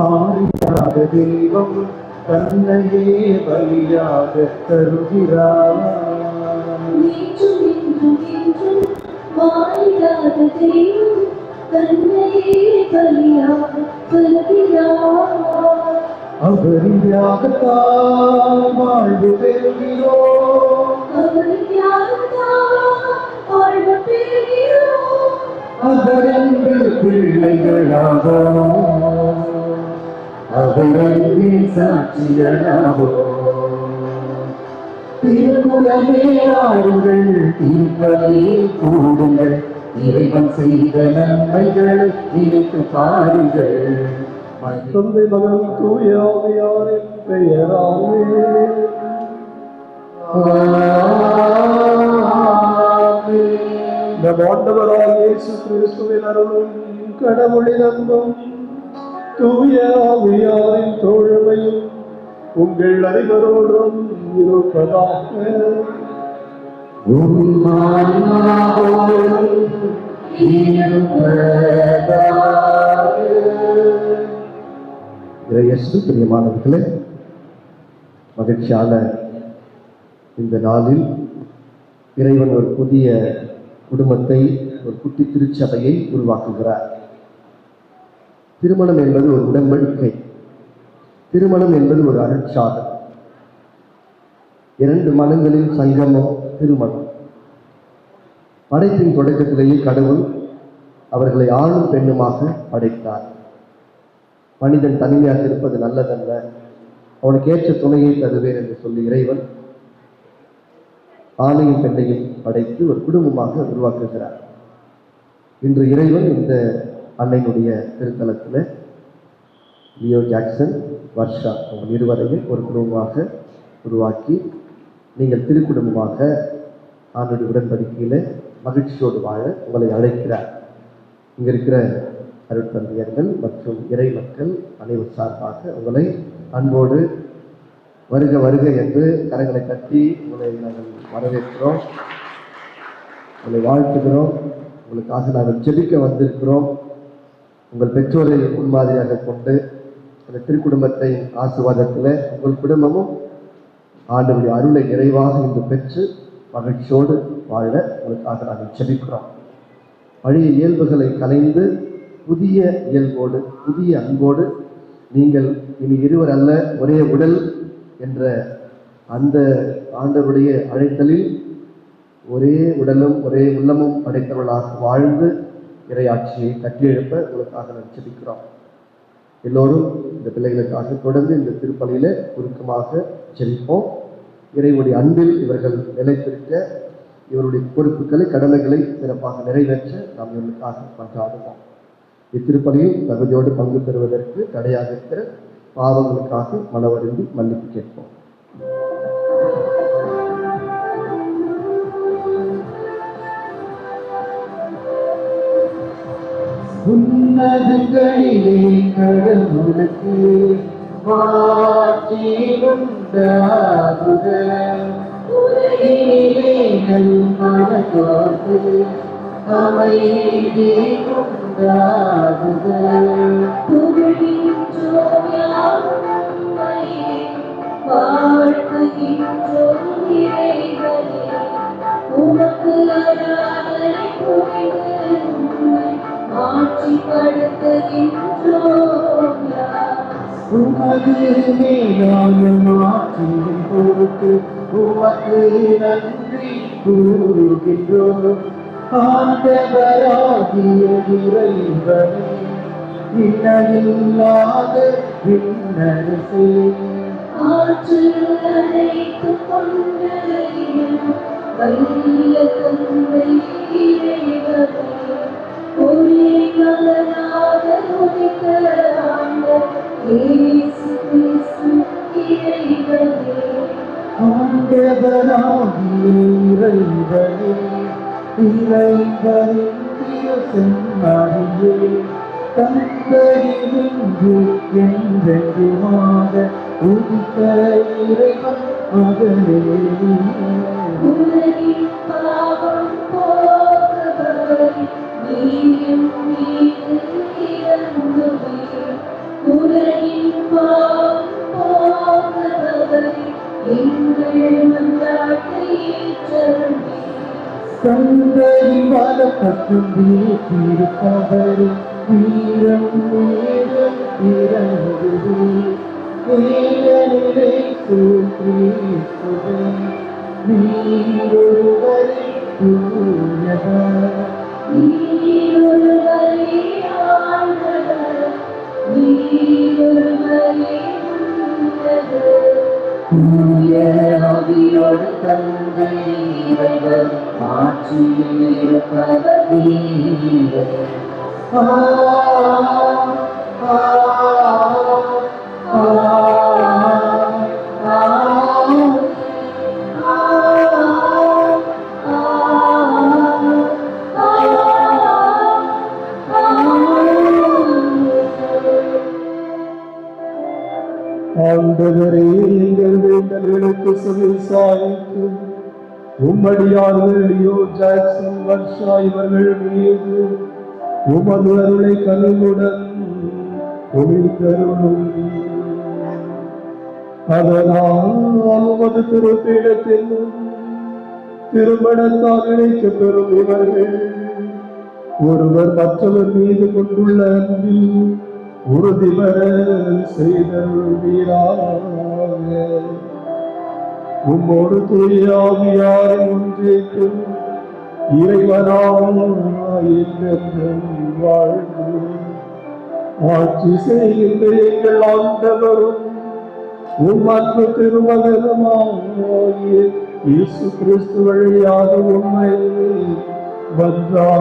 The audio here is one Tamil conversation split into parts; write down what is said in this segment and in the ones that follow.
மாறியாத தெய்வம் தன்னையே பலியாக தருகிறார். மாறியாத தெய்வம் தன்னையே பலியாக தருகிறார். அவரின் தியாகத்தால் வாழ்வு பெறுகிறோம். அவரின் தியாகத்தால் வாழ்வு பெறுகிறோம். அவரன்பு பிள்ளைகளாவோம். அவரன்பின் சாட்சிகளாவோம். திருக்குறளே வாருங்கள், தீர்ப்பதே கூடுங்கள், இறைவன் செய்த நன்மைகளை நினைத்து பாருங்கள். தந்தை மகன் தூய ஆவியாரின் பெயராலே நம் ஆண்டவராகிய இயேசு கிறிஸ்துவின் அருளும் கடவுளின் அன்பும் தூய ஆவியாரின் தோழமையும் உங்கள் அனைவரோடும் இருப்பதாக. பிரியமானவர்களே, மகிழ்ச்சியான இந்த நாளில் இறைவன் ஒரு புதிய குடும்பத்தை, ஒரு குட்டி திருச்சபையை உருவாக்குகிறார். திருமணம் என்பது ஒரு உடன்படிக்கை. திருமணம் என்பது ஒரு அருட்சாதனம். இரண்டு மனங்களின் சங்கமம் திருமணம். படைப்பின் தொடக்கத்திலேயே கடவுள் அவர்களை ஆணும் பெண்ணுமாக படைத்தார். மனிதன் தனிமையாக இருப்பது நல்லதல்ல, அவனுக்கு ஏற்ற துணையை தருவேன் என்று சொல்லி இறைவன் ஆணையும் பெண்ணையும் படைத்து ஒரு குடும்பமாக உருவாக்குகிறார். இன்று இறைவன் இந்த அன்னையினுடைய திருத்தலத்தில் லியோ ஜாக்சன், வர்ஷா அவங்க இருவரையும் ஒரு குடும்பமாக உருவாக்கி நீங்கள் திருக்குடும்பமாக ஆணுடைய உடன்படிக்கையில் மகிழ்ச்சியோடு வாழ உங்களை அழைக்கிறார். இங்கே இருக்கிற அருட்தந்தையர்கள் மற்றும் இறை மக்கள் அனைவர் சார்பாக உங்களை அன்போடு வருக வருக என்று கரங்களை கட்டி உங்களை நாங்கள் வரவேற்கிறோம், உங்களை வாழ்த்துகிறோம். உங்களுக்காக நாங்கள் ஜெபிக்க வந்திருக்கிறோம். உங்கள் பெற்றோரை முன்மாதிரியாக கொண்டு அந்த திருக்குடும்பத்தை ஆசீர்வாதத்தில் உங்கள் குடும்பமும் ஆண்டவருடைய அருளை நிறைவாக இன்று பெற்று மகிழ்ச்சியோடு வாழ உங்களுக்காக நாங்கள் ஜெபிக்கிறோம். பழைய இயல்புகளை கலைந்து புதிய இயல்போடு, புதிய அன்போடு நீங்கள் இனி இருவர் அல்ல ஒரே உடல் என்ற அந்த ஆண்டவருடைய அழைத்தலில் ஒரே உடலும் ஒரே உள்ளமும் படைத்தவர்களாக வாழ்ந்து இறையாட்சியை கட்டியெழுப்ப உங்களுக்காக நான் ஜெபிக்கிறோம். எல்லோரும் இந்த பிள்ளைகளுக்காக தொடர்ந்து இந்த திருப்பலியில உருக்கமாக ஜெபிப்போம். இறைவனுடைய அன்பில் இவர்கள் நிலைத்திருக்க, இவருடைய பொறுப்புகளை, கடமைகளை சிறப்பாக நிறைவேற்ற நாம் இவர்களுக்காக மன்றாடுவோம். இத்திருப்பலியில் தகுதியோடு பங்கு பெறுவதற்கு தடையாக இருக்கிற பாவங்களுக்காக மனவருந்தி மன்னிப்பு கேட்போம். உன்னதங்களிலே கடவுளுக்கு மாட்சி உண்டாகுக. உலகிலே மனதோடு அமைதி உண்டாகுக. வாழ்த்துகின்றோம் இறைவனே, உமக்கு ஆராதனை புரிந்து ஆட்சிப்படுத்துகின்றோம். உமது மேலான மாற்றின் பொருட்டு உமக்கு நன்றி கூறுகின்றோம். ஆண்டவராகிய இறைவனே, இணையில்லாத விண்ணரசே, ஆற்றல் அனைத்துக் கொண்ட வல்ல தந்தை இறைவனே, ஒரே மகனாக உதித்த இயேசு கிறிஸ்து இறைவனே, ஆண்டவராகிய இறைவனே, இறைவனின் திருச்செம்மறியே, தந்தையினின்று என்றென்றுமாக உதித்த இறைவன் மகனே, உலகின் பாவம் போக்குபவரே, நீயும் மீது இறங்குவீர். உலகின் தந்தையின் வலப்பக்கம் வீற்றிருப்பவர் வீரம் வீரம் இறங்குவே ஏகனிலை கிறிஸ்துவே நீரொருவரே தூயவர் நீரொருவரே ஆண்டவர், நீரொருவரே உன்னதர். தூய ஆவியோடு தந்தை இறைவன் ஆட்சியில் இருப்பவர் நீரே. ஆ ஆ ஆ ஆண்டவரே, எங்கள் வேண்டல்களுக்கு செவி சாய்த்து உம்மடியார்கள் லியோ ஜாக்சன் வர்ஷா இவர்கள் மீது உமது அருளை கனிவுடன் பொழிந்தருளும். அதனால் உமது திருப்பீடத்தில் திருமணத்தால் இணைக்கப் பெறும் இவர்கள் ஒருவர் மற்றவர் மீது கொண்டுள்ள அன்பில் உறுதி பெற செய்தருள்வீராக. உம்மோடு தூய ஆவியாரின் ஒன்றிற்கும் இறைவனாய் என்றென்றும் வாழ்ந்து ஆட்சி செய்கின்ற எங்கள் ஆண்டவரும் உம் அன்பு திருமகனுமாகிய இயேசு கிறிஸ்து வழியாக உம்மை மன்றாடுகின்றோம்.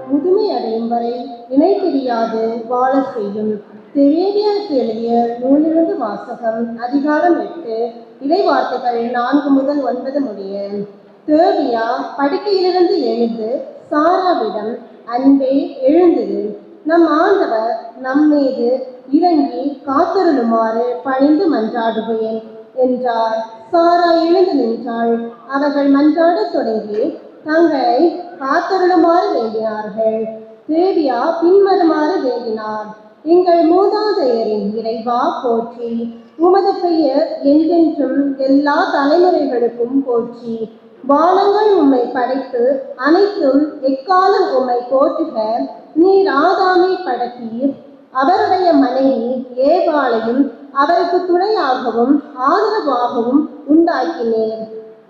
முதுமை அடையும் வரை இணை பிரியாது வாழ செய்யும். திரேவியருக்கு எழுதிய நூலிலிருந்து வாசகம். அதிகாரம் 8, இறைவார்த்தைகள் 4 முதல் 9 முடிய. தேவியா படுக்கையிலிருந்து எழுந்து சாராவிடம், அன்பே எழுந்திரு, நம் ஆண்டவர் நம்மீது இறங்கி காத்தருளுமாறு பணிந்து மன்றாடுவேன் என்றார். சாரா எழுந்து நின்றாள். அவர்கள் மன்றாடத் தொடங்கி தங்களை காத்தருளுமாறு வேண்டினார்கள். தேவியா பின்வருமாறு வேண்டினார்: எங்கள் மூதாதையரின் இறைவா போற்றி, உமது பெயர் என்றென்றும் எல்லா தலைமுறைகளுக்கும் போற்றி. வானங்கள் உம்மை படைத்து அனைத்தும் எக்காலம் உம்மை போற்றுக. நீர் ஆதாமை படைத்தீர், அவருடைய மனைவி ஏவாளையும் அவருக்கு துணையாகவும் ஆதரவாகவும் உண்டாக்கினீர்.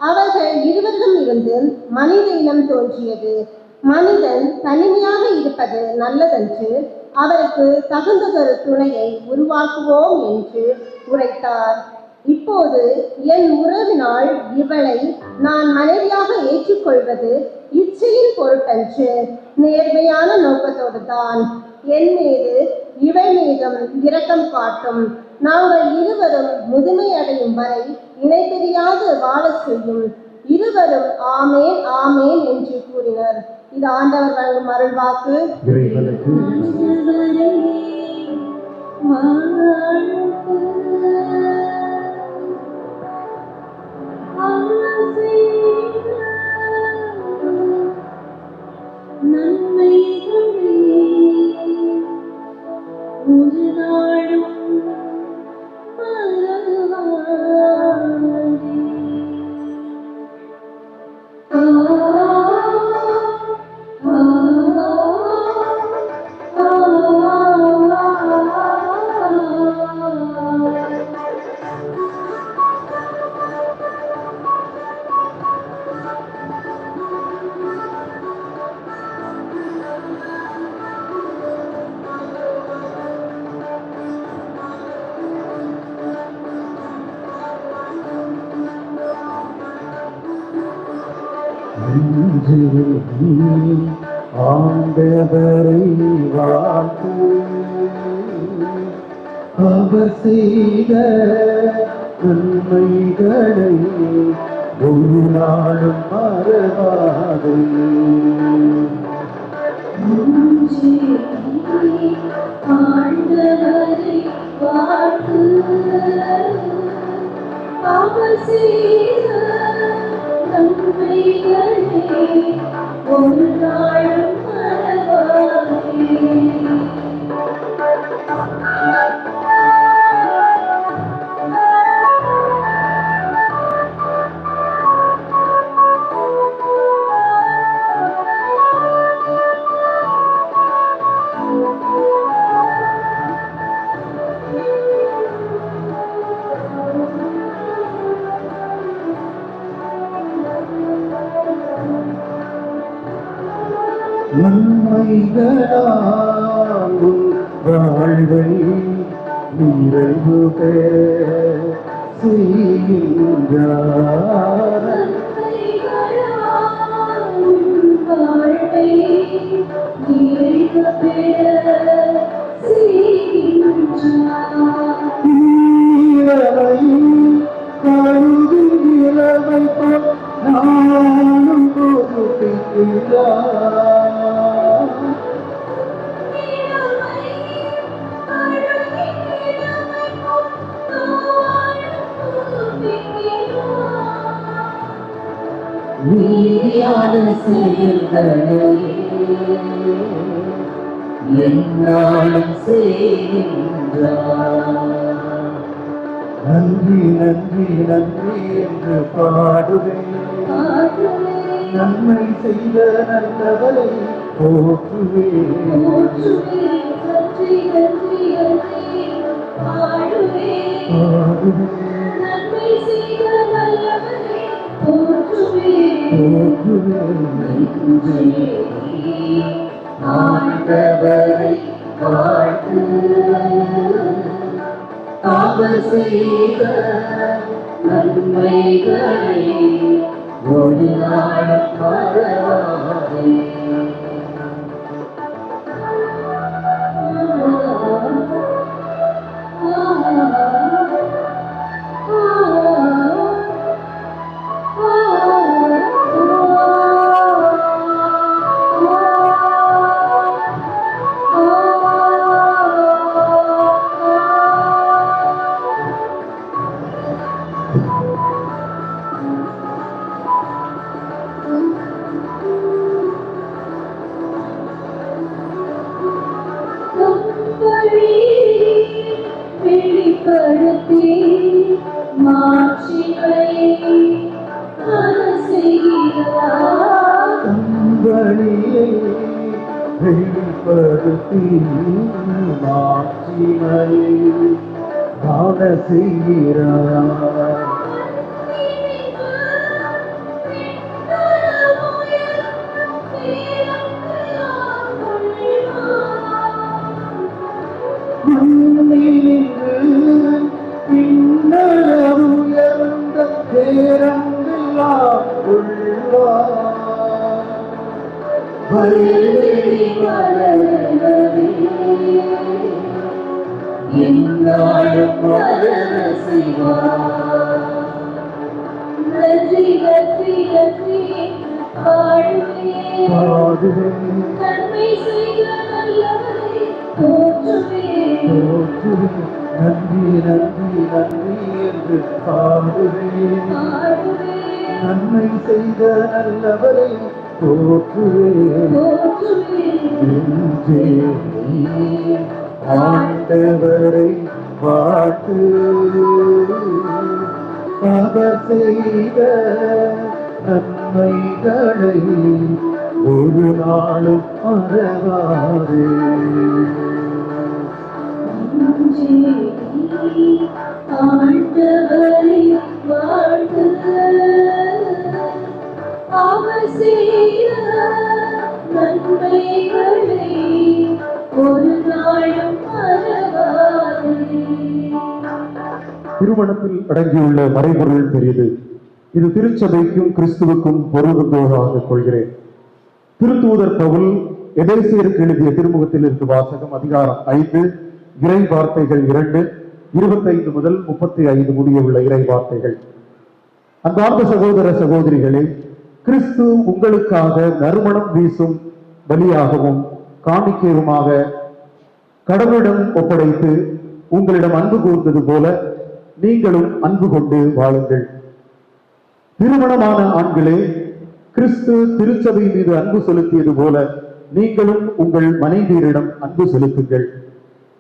அவர்கள் இருவரிடம் இருந்து மனித இனம் தோன்றியது. மனிதன் தனிமையாக இருப்பது நல்லதென்று அவருக்கு தகுந்ததொரு துணையை உருவாக்குவோம் என்று உரைத்தார். இப்போது என் உறவினால் இவளை நான் மனைவியாக ஏற்றுக்கொள்வது இச்சையின் பொருட்டன்று, நேர்மையான நோக்கத்தோடு தான். என் மீது இவள் மீதும் இரக்கம் காட்டும். நாங்கள் இருவரும் முதுமை அடையும் வரை இணை பிரியாது வாழ செய்யும். இருவரும் ஆமேன் ஆமேன் என்று கூறினர். இது ஆண்டவர் வழங்கும் அருள்வாக்கு. ஆண்டவரை வாழ்த்து, அவர் செய்த நன்மைகளை ஒரு நாளும் மறவாதே. ஆண்டவரை வாழ்த்து, அவர் செய்த நன்மைகளை ஒரு நாளும் மறவாதே. நன்மைகளால் உன் வாழ்வை நிறைவு பெற செய்கின்றார். வாழ்வை நிறைவு பெற செய்கின்றார். இளமை கழுவி இளமை போல் நானும் புதுப்பிக்கிறார். நீதியான செயல்களை என்னாலும் செய்கின்றார். நன்றி நன்றி நன்றி என்று பாடுவேன். நன்மை செய்த நல்லவரை போற்றுவேன். ஆண்டவரை வாழ்த்து. அவர் செய்த நன்மைகளை ஒரு நாள் மறவாதே. வெளிப்படுத்தி மாட்சிகளை செய்கிறார். வழியை வெளிப்படுத்தி மாட்சிகளை காண செய்கிறார். உயர்ந்த பேரங்கெல்லாம் உள்ளார். என்னாலும் வளர செய்வார். நன்றி நன்றி நன்றி பாடுவேன். நன்மை செய்த நல்லவரை போற்றுவேன். நன்றி நன்றி நன்றி என்று பாடுவேன். நன்மை செய்த நல்லவரை போற்றுவேன். ஆண்டவரை வாழ்த்து. அவர் செய்த நன்மைகளை ஒரு நாளும் மறவாதே. ஆண்டவரை வாழ்த்து. அவர் செய்த நன்மைகளை ஒரு நாளும் மறவாதே. திருமணத்தில் அடங்கியுள்ள மறைபொருள் பெரியது. இது திருச்சபைக்கும் கிறிஸ்துவுக்கும் பொருந்துவதாக கொள்கிறேன். திருத்தூதர் பவுல் எபேசியருக்கு எழுதிய திருமுகத்தில் இருக்கு வாசகம் அதிகாரம் 5 இறை வார்த்தைகள் 2 25 முதல் 35 முடிய உள்ள இறை வார்த்தைகள். அன்பார்ந்த சகோதர சகோதரிகளே, கிறிஸ்து உங்களுக்காக நறுமணம் வீசும் பலியாகவும் காணிக்கையுமாக கடவுளிடம் ஒப்படைத்து உங்களிடம் அன்பு கூர்ந்தது போல நீங்களும் அன்பு கொண்டு வாழுங்கள். திருமணமான ஆண்களே, கிறிஸ்து திருச்சபை மீது அன்பு செலுத்தியது போல நீங்களும் உங்கள் மனைவியரிடம் அன்பு செலுத்துங்கள்.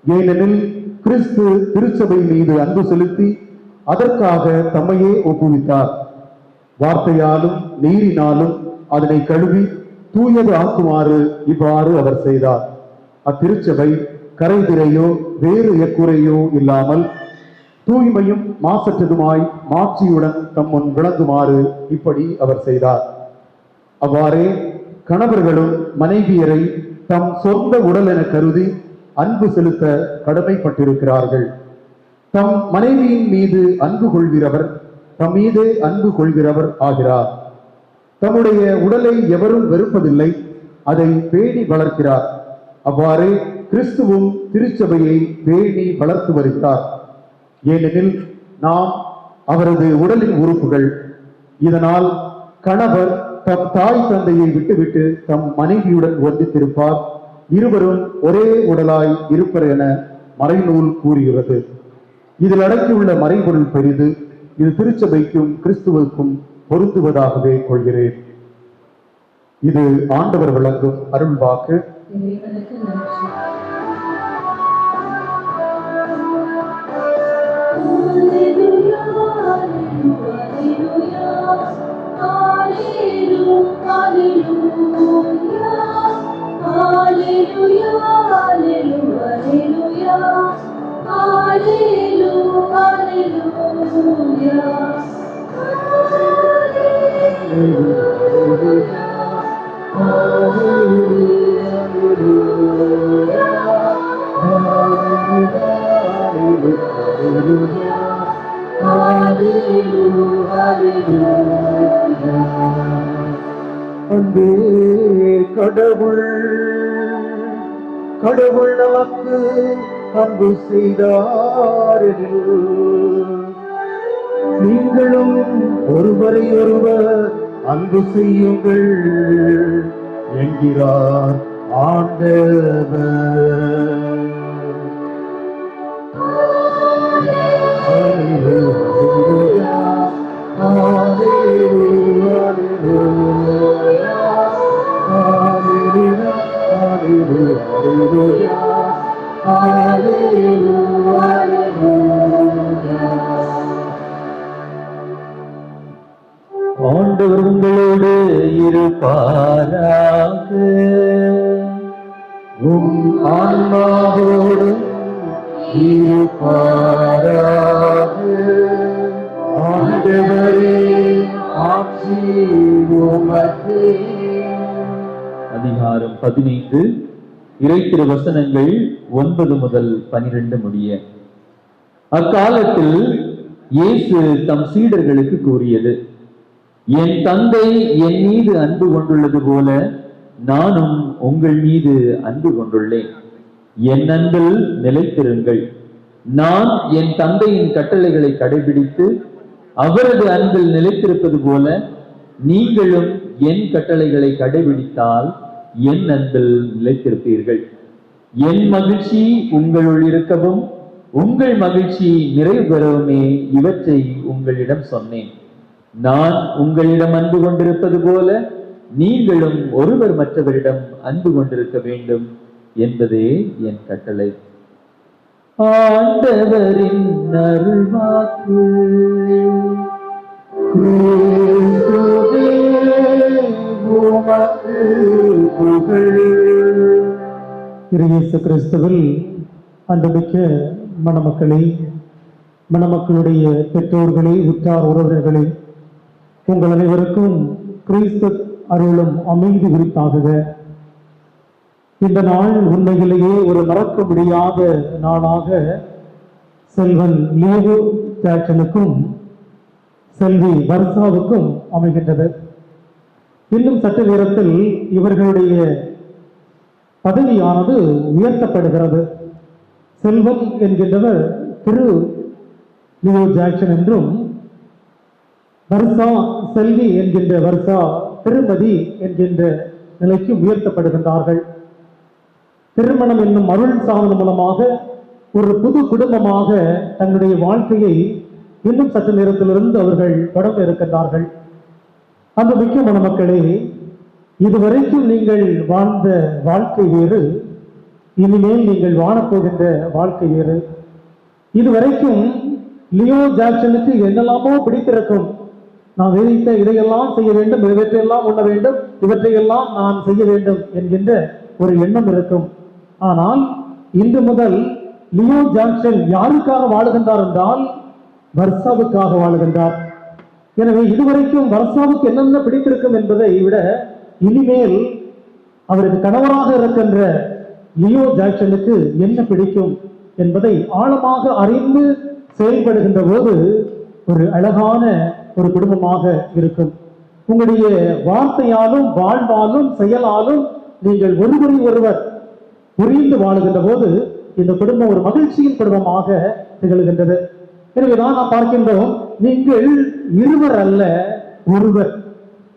ஏனெனில் கிறிஸ்து திருச்சபை மீது அன்பு செலுத்தி அதற்காக தம்மையே ஒப்புவித்தார். வார்த்தையாலும் நீரினாலும் அதனை கழுவி தூயது ஆக்குமாறு இவ்வாறு அவர் செய்தார். அத்திருச்சபை கரைதிரையோ வேறு எக்குறையோ இல்லாமல் தூய்மையும் மாசற்றதுமாய் மாட்சியுடன் தம்முன் விளங்குமாறு இப்படி அவர் செய்தார். அவ்வாறே கணவர்களும் மனைவியரை தம் சொந்த உடல் என கருதி அன்பு செலுத்த கடமைப்பட்டிருக்கிறார்கள். தம் மனைவியின் மீது அன்பு கொள்கிறவர் தம் மீதே அன்பு கொள்கிறவர் ஆகிறார். தம்முடைய உடலை எவரும் வெறுப்பதில்லை, அதை பேணி வளர்க்கிறார். அவ்வாறே கிறிஸ்துவும் திருச்சபையை பேணி வளர்த்து வருகிறார். ஏனெனில் நாம் அவரது உடலின் உறுப்புகள். இதனால் கணவர் தம் தாய் தந்தையை விட்டுவிட்டு தம் மனைவியுடன் ஒன்றித்திருப்பார், இருவரும் ஒரே உடலாய் இருப்பர் என மறைநூல் கூறுகிறது. இதில் அடங்கியுள்ள மறைபொருள் பெரிது. இது திருச்சபைக்கும் கிறிஸ்துவுக்கும் பொருந்துவதாகவே கொள்கிறேன். இது ஆண்டவர் வழங்கும் அருள்வாக்கு. இறைவனுக்கு நன்றி. அன்பே கடவுள், கடவுள் நமக்கு அன்பு செய்தாரெனில் நீங்களும் ஒருவரை ஒருவர் அன்பு செய்யுங்கள் என்கிறார் ஆண்டவர். ஆண்டவர் உங்களோடு இருப்பாராக, உம் ஆன்மாவோடும் இருப்பாராக. ஆண்டவரே ஆட்சி உமக்கே. அதிகாரம் 15 இறைத்திரு வசனங்கள் 9 முதல் 12 முடிய. அக்காலத்தில் இயேசு தம் சீடர்களுக்கு கூறியது, என் தந்தை என் மீது அன்பு கொண்டுள்ளது போல நானும் உங்கள் மீது அன்பு கொண்டுள்ளேன். என் அன்பில் நிலைத்திருங்கள். நான் என் தந்தையின் கட்டளைகளை கடைபிடித்து அவரது அன்பில் நிலைத்திருப்பது போல நீங்களும் என் கட்டளைகளை கடைபிடித்தால் என் அன்பில் நிலைத்திருப்பீர்கள். என் மகிழ்ச்சி உங்களுள் இருக்கவும் உங்கள் மகிழ்ச்சி நிறைவு பெறவுமே இவற்றை உங்களிடம் சொன்னேன். நான் உங்களிடம் அன்பு கொண்டிருப்பது போல நீங்களும் ஒருவர் மற்றவரிடம் அன்பு கொண்டிருக்க வேண்டும் என்பதே என் கட்டளை. ஆண்டவரின் அருள்வாக்கு. இயேசு கிறிஸ்துவில் அன்புமிக்க மணமக்களே, மணமக்களுடைய பெற்றோர்களே, உற்றார் உறவினர்களே, உங்கள் அனைவருக்கும் கிறிஸ்து அருளும் அமைதி குறிப்பாகுக. இந்த நாள் உண்மையிலேயே ஒரு மறக்க முடியாத நாளாக செல்வன் லியோ ஜாக்சனுக்கும் செல்வி வர்சாவுக்கும் அமைகின்றது. இன்னும் சற்று நேரத்தில் இவர்களுடைய பதவியானது உயர்த்தப்படுகிறது. செல்வன் என்கின்றவர் திரு லியோ ஜாக்சன் என்றும், வர்சா செல்வி என்கின்ற வர்சா திருமதி என்கின்ற நிலைக்கு உயர்த்தப்படுகின்றார்கள். திருமணம் என்னும் அருள் சாதனம் மூலமாக ஒரு புது குடும்பமாக தன்னுடைய வாழ்க்கையை இன்னும் சற்று நேரத்திலிருந்து அவர்கள் தொடங்க இருக்கின்றார்கள். அந்த மிக்க மணமக்களே, இதுவரைக்கும் நீங்கள் வாழ்ந்த வாழ்க்கை வேறு, இனிமேல் நீங்கள் வாழப்போகின்ற வாழ்க்கை வேறு. இதுவரைக்கும் லியோ ஜாக்சனுக்கு என்னெல்லாமோ பிடித்திருக்கும். நான் விதித்த இதையெல்லாம் செய்ய வேண்டும், இவற்றையெல்லாம் உண்ண வேண்டும், இவற்றையெல்லாம் நான் செய்ய வேண்டும் என்கின்ற ஒரு எண்ணம் இருக்கும். ஆனால் இன்று முதல் லியோ ஜாக்சன் யாருக்காக வாழுகின்றார் என்றால் வர்சாவுக்காக வாழுகின்றார். எனவே இதுவரைக்கும் வர்சாவுக்கு என்னென்ன பிடித்திருக்கும் என்பதை விட இனிமேல் அவருக்கு கணவராக இருக்கின்ற லியோ ஜாக்சனுக்கு என்ன பிடிக்கும் என்பதை ஆழமாக அறிந்து செயல்படுகின்ற போது ஒரு அழகான ஒரு குடும்பமாக இருக்கும். உங்களுடைய வார்த்தையாலும் வாழ்வாலும் செயலாலும் நீங்கள் ஒருவரை ஒருவர் புரிந்து வாழுகின்ற போது இந்த குடும்பம் ஒரு மகிழ்ச்சியின் குடும்பமாக திகழ்கின்றது. எனவேதான் நாம் பார்க்கின்றோம், நீங்கள் இருவர் அல்ல ஒருவர்.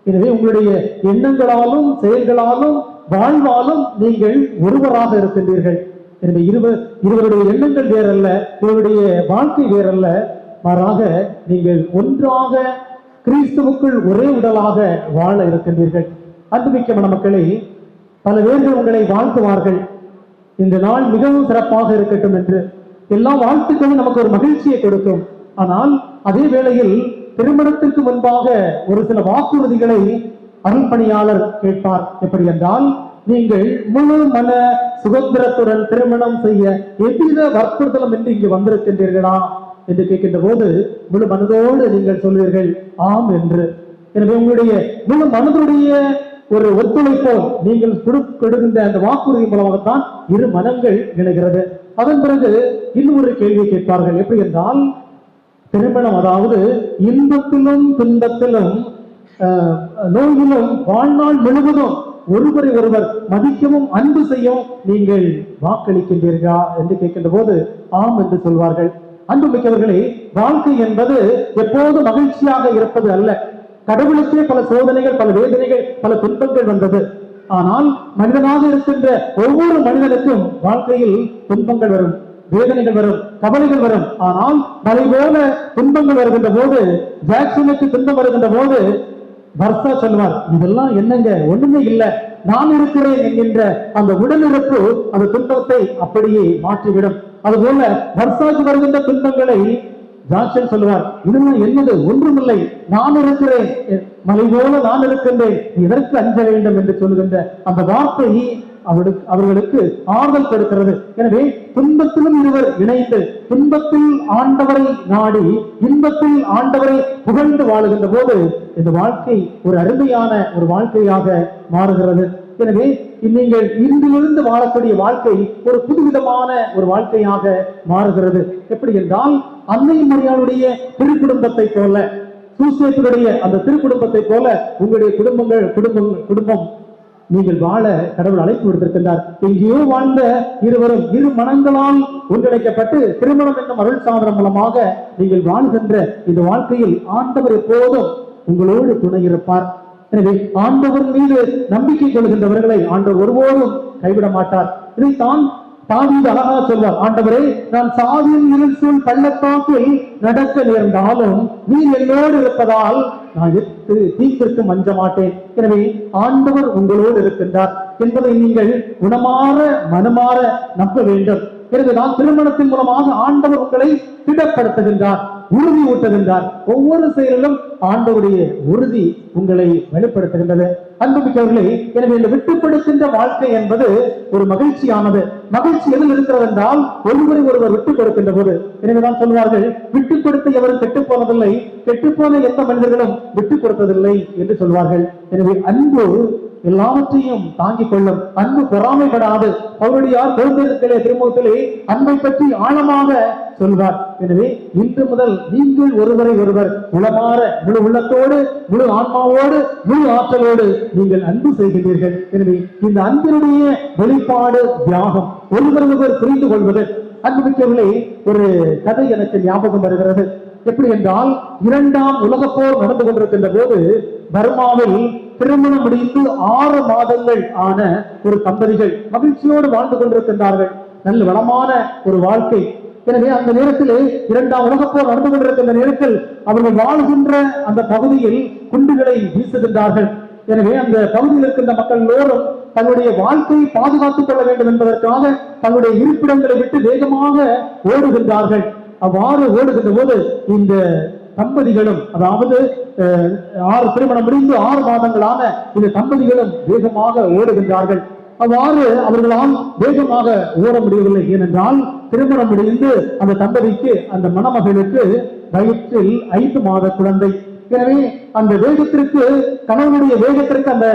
எனவே உங்களுடைய எண்ணங்களாலும் செயல்களாலும் வாழ்வாலும் நீங்கள் ஒருவராக இருக்கின்றீர்கள். எனவே இருவருடைய எண்ணங்கள் வேறல்ல, இவருடைய வாழ்க்கை வேறல்ல, மாறாக நீங்கள் ஒன்றாக கிறிஸ்துவுக்குள் ஒரே உடலாக வாழ இருக்கின்றீர்கள். அன்புமிக்க மணமக்களே, பல பேர்கள் உங்களை வாழ்த்துவார்கள், இந்த நாள் மிகவும் சிறப்பாக இருக்கட்டும் என்று. எல்லா வாழ்த்துக்களும் நமக்கு ஒரு மகிழ்ச்சியை கொடுக்கும். ஆனால் அதே வேளையில் திருமணத்திற்கு முன்பாக ஒரு சில வாக்குறுதிகளை அருள்பணியாளர் கேட்பார். எப்படி என்றால், நீங்கள் முழு மன சுதந்திரத்துடன் திருமணம் செய்ய எவ்வித வற்புறுத்தலும் என்று இங்கு வந்திருக்கின்றீர்களா என்று கேட்கின்ற போது முழு மனதோடு நீங்கள் சொல்வீர்கள் ஆம் என்று. எனவே உங்களுடைய முழு மனதுடைய ஒரு ஒத்துழைப்போ நீங்கள் கொடுக்கின்ற அந்த வாக்குறுதி மூலமாகத்தான் இரு மனங்கள் இணைகிறது. அதன் பிறகு இன்னும் ஒரு கேள்வி கேட்பார்கள். எப்படி என்றால், திருமணம் அதாவது இன்பத்திலும் துன்பத்திலும் நோயிலும் வாழ்நாள் முழுவதும் ஒருவரை ஒருவர் மதிக்கவும் அன்பு செய்யவும் நீங்கள் வாக்களிக்கின்றீர்களா என்று கேட்கின்ற போது ஆம் என்று சொல்வார்கள். அன்பு மிக்கவர்களே, வாழ்க்கை என்பது எப்போது மகிழ்ச்சியாக இருப்பது அல்ல. கடவுளுக்கே பல சோதனைகள், பல வேதனைகள், பல துன்பங்கள் வந்தது. ஆனால் மனிதனாக இருக்கின்ற ஒவ்வொரு மனிதனுக்கும் வாழ்க்கையில் துன்பங்கள் வரும், வேதனைகள் வரும், கவலைகள் வரும். ஆனால் மலை போல துன்பங்கள் வருகின்ற போது, ஜாக்சனுக்கு துன்பம் வருகின்ற போது வர்சா சொல்வார், இதெல்லாம் என்னங்க, ஒண்ணுமே இல்லை, நான் இருக்கிறேன் என்கின்ற அந்த உடனிருப்பு அந்த துன்பத்தை அப்படியே மாற்றிவிடும். அதுபோல வர்சாக்கு வருகின்ற துன்பங்களை ஜாக்சன் சொல்லுவார், இதெல்லாம் என்னது, ஒன்றுமில்லை, நான் இருக்கிறேன், மலை போல நான் இருக்கின்றேன், இதற்கு அஞ்ச வேண்டும் என்று சொல்கின்ற அந்த வார்த்தை அவர்களுக்கு ஆறுதல் கொடுக்கிறது. எனவே துன்பத்திலும் இருவர் இணைந்து துன்பத்தில் ஆண்டவரை நாடி இன்பத்தில் ஆண்டவரை புகழ்ந்து வாழுகின்ற போது இந்த வாழ்க்கை ஒரு அருமையான ஒரு வாழ்க்கையாக மாறுகிறது. எனவே நீங்கள் இன்றிலிருந்து வாழக்கூடிய வாழ்க்கை ஒரு புதுவிதமான ஒரு வாழ்க்கையாக மாறுகிறது. எப்படி என்றால், அன்னை மரியாளுடைய திருக்குடும்பத்தை போல, சூசேப்பினுடைய அந்த திருக்குடும்பத்தை போல உங்களுடைய குடும்பம் நீங்கள் வாழ கடவுள் அழைப்பு விடுத்திருக்கின்றார். எங்கேயோ வாழ்ந்த இருவரும் இரு மனங்களால் ஒன்றிணைக்கப்பட்டு திருமணம் என்னும் அருள் சாதனம் மூலமாக நீங்கள் வாழ்கின்ற இந்த வாழ்க்கையில் ஆண்டவர் எப்போதும் உங்களோடு துணை இருப்பார். எனவே ஆண்டவர் மீது நம்பிக்கை கொள்கின்றவர்களை ஆண்டவர் ஒருபோதும் கைவிட மாட்டார். இதைத்தான் தாவீது அழகா சொல்வார், ஆண்டவரே, நான் சாவியின் இருள் சூழ் பள்ளத்தாக்கில் நடக்க நேர்ந்தாலும் நீர் என்னோடு இருப்பதால் நான் தீங்கிற்கு மஞ்ச மாட்டேன். எனவே ஆண்டவர் உங்களோடு இருக்கின்றார் என்பதை நீங்கள் குணமாற மனமாற நம்ப வேண்டும். எனவேதான் திருமணத்தின் மூலமாக ஆண்டவர் உங்களை திடப்படுத்துகின்றார், உறுதி ஊட்டுகின்றார். ஒவ்வொரு செயலிலும் ஆண்டவருடைய உறுதி உங்களை வெளிப்படுத்துகின்றது. அன்புமிக்கவர்களே, எனவே இந்த விட்டுப்படுத்துகின்ற வாழ்க்கை என்பது ஒரு மகிழ்ச்சியானது. மகிழ்ச்சி எதில் இருக்கிறது என்றால், ஒருவரை ஒருவர் விட்டுக் கொடுக்கின்ற போது. எனவேதான் சொல்வார்கள், விட்டுக் கொடுத்து எவரும் கெட்டுப் போனதில்லை, கெட்டுப்போன எந்த மனிதர்களும் விட்டுக் கொடுத்ததில்லை என்று சொல்வார்கள். எனவே அன்பு எல்லாவற்றையும் தாங்கிக் கொள்ளும், அன்பு பொறாமைப்படாது. அவருடையார் குழந்தைகளே திருமுகத்திலே அன்பை பற்றி ஆழமாக சொல்வார். எனவே இன்று முதல் நீங்கள் ஒருவரை ஒருவர் உளமாற முழு உள்ளத்தோடு, முழு ஆன்மாவோடு, முழு ஆற்றலோடு நீங்கள் அன்பு செய்கிறீர்கள். எனவே இந்த அன்பினுடைய வெளிப்பாடு தியாகம், ஒருவர் ஒருவர் புரிந்து கொள்வது. அன்புமிக்கவர்களே, ஒரு கதை எனக்கு ஞாபகம் வருகிறது. எப்படி என்றால், 2ஆம் உலகப் போர் நடந்து கொண்டிருக்கின்ற போது பர்மாவில் திருமணம் முடிந்து 6 மாதங்கள் ஆன ஒரு தம்பதிகள் மகிழ்ச்சியோடு வாழ்ந்து கொண்டிருக்கின்றார்கள். நல்ல வளமான ஒரு வாழ்க்கை. எனவே அந்த நேரத்திலே 2ஆம் உலகப் போர் நடந்து கொண்டிருக்கின்ற நேரத்தில் அவர்கள் வாழ்கின்ற அந்த பகுதியில் குண்டுகளை வீசுகின்றார்கள். எனவே அந்த பகுதியில் இருக்கின்ற மக்கள் எல்லோரும் தங்களுடைய வாழ்க்கையை பாதுகாத்துக் கொள்ள வேண்டும் என்பதற்காக தங்களுடைய இருப்பிடங்களை விட்டு வேகமாக ஓடுகின்றார்கள். அவ்வாறு ஓடுகின்ற போது இந்த தம்பதிகளும், அதாவது திருமணம் முடிந்து 6 மாதங்களான இந்த தம்பதிகளும் வேகமாக ஓடுகின்றார்கள். அவ்வாறு அவர்களால் வேகமாக ஓட முடியவில்லை. ஏனென்றால் திருமணம் முடிந்து அந்த தம்பதிக்கு, அந்த மணமகளுக்கு வயிற்றில் 5 மாத குழந்தை. எனவே அந்த வேகத்திற்கு, கணவனுடைய வேகத்திற்கு அந்த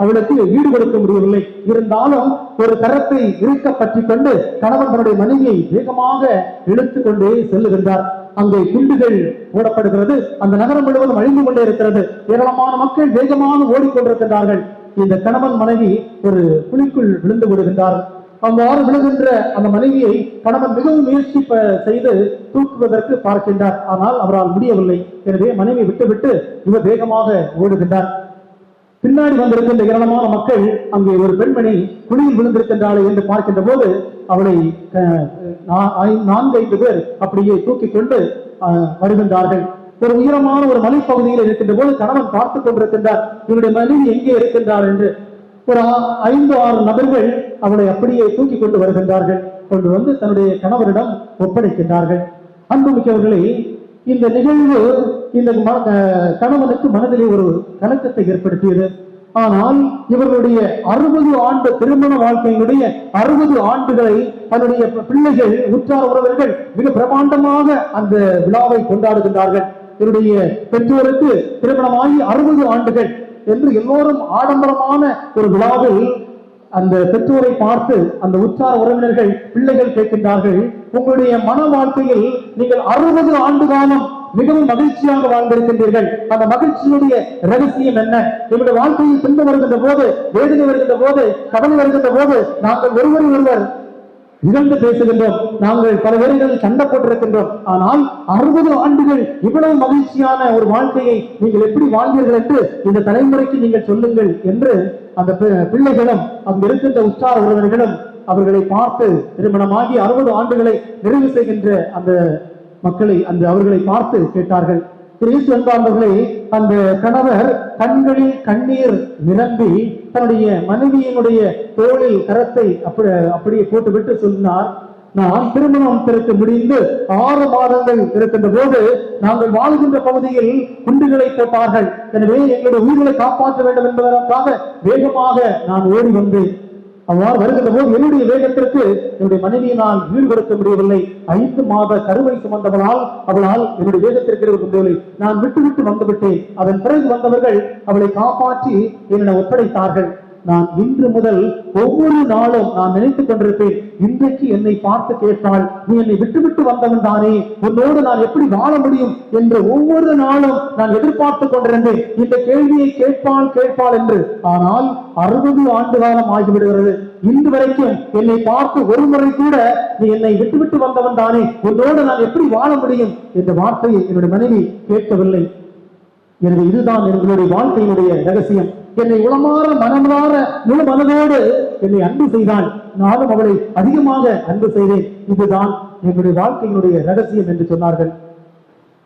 அவளுக்கு ஈடு கொடுக்க முடியவில்லை. இருந்தாலும் ஒரு கரத்தை இருக்க பற்றி கொண்டு கணவன் தன்னுடைய மனைவியை வேகமாக இழுத்து கொண்டே செல்லுகின்றார். அங்கே குண்டுகள் போடப்படுகிறது. அந்த நகரம் முழுவதும் அழிந்து கொண்டே இருக்கிறது. ஏராளமான மக்கள் வேகமாக ஓடிக்கொண்டிருக்கின்றார்கள். இந்த கணவன் மனைவி ஒரு குழிக்குள் விழுந்து விடுகின்றார். அவ்வாறு விழுகின்ற அந்த மனைவியை கணவன் மிகவும் முயற்சி செய்து தூக்குவதற்கு பார்க்கின்றார். ஆனால் அவரால் முடியவில்லை. எனவே மனைவி விட்டுவிட்டு இவர் வேகமாக ஓடுகின்றார். பின்னாடி வந்திருக்கின்ற ஏராளமான மக்கள் அங்கே ஒரு பெண்மணி குழியில் விழுந்திருக்கின்றாளே என்று பார்க்கின்ற போது அவளை 4-5 பேர் அப்படியே தூக்கி கொண்டு வருகின்றார்கள். ஒரு உயரமான ஒரு மலைப்பகுதியில் இருக்கின்ற போது கணவன் பார்த்துக் கொண்டிருக்கின்றார், இவருடைய மனைவி எங்கே இருக்கின்றார் என்று. ஒரு 5-6 நபர்கள் அவளை அப்படியே தூக்கி கொண்டு வருகின்றார்கள். கொண்டு வந்து தன்னுடைய கணவரிடம் ஒப்படைக்கின்றார்கள். அன்புமிக்கவர்களே, இந்த நிகழ்வு இந்த கணவனுக்கு மனதிலே ஒரு கலக்கத்தை ஏற்படுத்தியது. ஆனால் இவர்களுடைய 60 ஆண்டு திருமண வாழ்க்கையினுடைய 60 ஆண்டுகளை தன்னுடைய பிள்ளைகள், உற்றார உறவினர்கள் மிக பிரமாண்டமாக அந்த விழாவை கொண்டாடுகின்றார்கள். இவருடைய பெற்றோருக்கு திருமணமாகி 60 ஆண்டுகள் என்று எல்லோரும் ஆடம்பரமான ஒரு விழாவில் அந்த பெற்றோரை பார்த்து அந்த உற்றார உறவினர்கள், பிள்ளைகள் கேட்கின்றார்கள், உங்களுடைய மன வாழ்க்கையில் நீங்கள் 60 ஆண்டு காலம் மிகவும் மகிழ்ச்சியாக வாழ்ந்திருக்கின்றீர்கள். அந்த மகிழ்ச்சியுடைய ரகசியம் என்ன? எங்களுடைய வாழ்க்கையில் துன்பம் வருகின்ற போது, வேதனை வருகின்ற போது, கவலை வருகின்ற போது நாங்கள் ஒருவர் ஒருவர் இழந்து பேசுகின்றோம். நாங்கள் பல வேளைகளில் சண்டை போட்டிருக்கின்றோம். ஆனால் 60 ஆண்டுகள் இவ்வளவு மகிழ்ச்சியான ஒரு வாழ்க்கையை நீங்கள் எப்படி வாழ்ந்தீர்கள் என்று இந்த தலைமுறைக்கு நீங்கள் சொல்லுங்கள் என்று அந்த பிள்ளைகளும் அங்கு இருக்கின்ற உற்றார உறவினர்களும் அவர்களை பார்த்து, திருமணமாகி 60 ஆண்டுகளை நிறைவு செய்கின்ற அந்த மக்களை அவர்களை பார்த்து கேட்டார்கள். கிறிஸ்து அன்பார்ந்தவர்களே, அந்த கணவர் கண்களில் கண்ணீர் நிரம்பி தன்னுடைய மனைவியினுடைய தோளில் கரத்தை அப்படியே போட்டுவிட்டு சொன்னார், நான் திருமணத்திற்கு முடிந்து 6 மாதங்கள் இருக்கின்ற போது நாங்கள் வாழ்கின்ற பகுதியில் குண்டுகளை போட்டார்கள். எனவே எங்களுடைய உயிர்களை காப்பாற்ற வேண்டும் என்பதற்காக வேகமாக நான் ஓடி வந்தேன். அவ்வாறு வருகின்ற போது என்னுடைய வேகத்திற்கு என்னுடைய மனைவியினால் ஈடு கொடுக்க முடியவில்லை. 5 மாத கருவை சுமந்தவளால் அவளால் என்னுடைய வேகத்திற்கு இருக்க முடியவில்லை. நான் விட்டு வந்துவிட்டேன். அதன் பிறகு வந்தவர்கள் அவளை காப்பாற்றி என்னிடம் ஒப்படைத்தார்கள். நான் இன்று முதல் ஒவ்வொரு நாளும் நான் நினைத்துக் கொண்டிருப்பேன், இன்றைக்கு என்னை பார்த்து கேட்டால், நீ என்னை விட்டு வந்தவன் தானே, உன்னோடு நான் எப்படி வாழ முடியும் என்று ஒவ்வொரு நாளும் நான் எதிர்பார்த்து கொண்டிருந்தேன். இந்த கேள்வியை கேட்பாள் என்று. ஆனால் 60 ஆண்டு காலம் ஆகிவிடுகிறது. இன்று வரைக்கும் என்னை பார்த்து ஒரு முறை கூட நீ என்னை விட்டு வந்தவன் தானே, உன்னோடு நான் எப்படி வாழ முடியும் என்ற வார்த்தையை என்னுடைய மனைவி கேட்கவில்லை. எனவே இதுதான் எங்களுடைய வாழ்க்கையினுடைய ரகசியம். என்னை உளமாற மனமாற முழு மனதோடு என்னை அன்பு செய்தாள், நானும் அவளை அதிகமாக அன்பு செய்தேன். இதுதான் எங்களுடைய வாழ்க்கையினுடைய ரகசியம் என்று சொன்னார்கள்.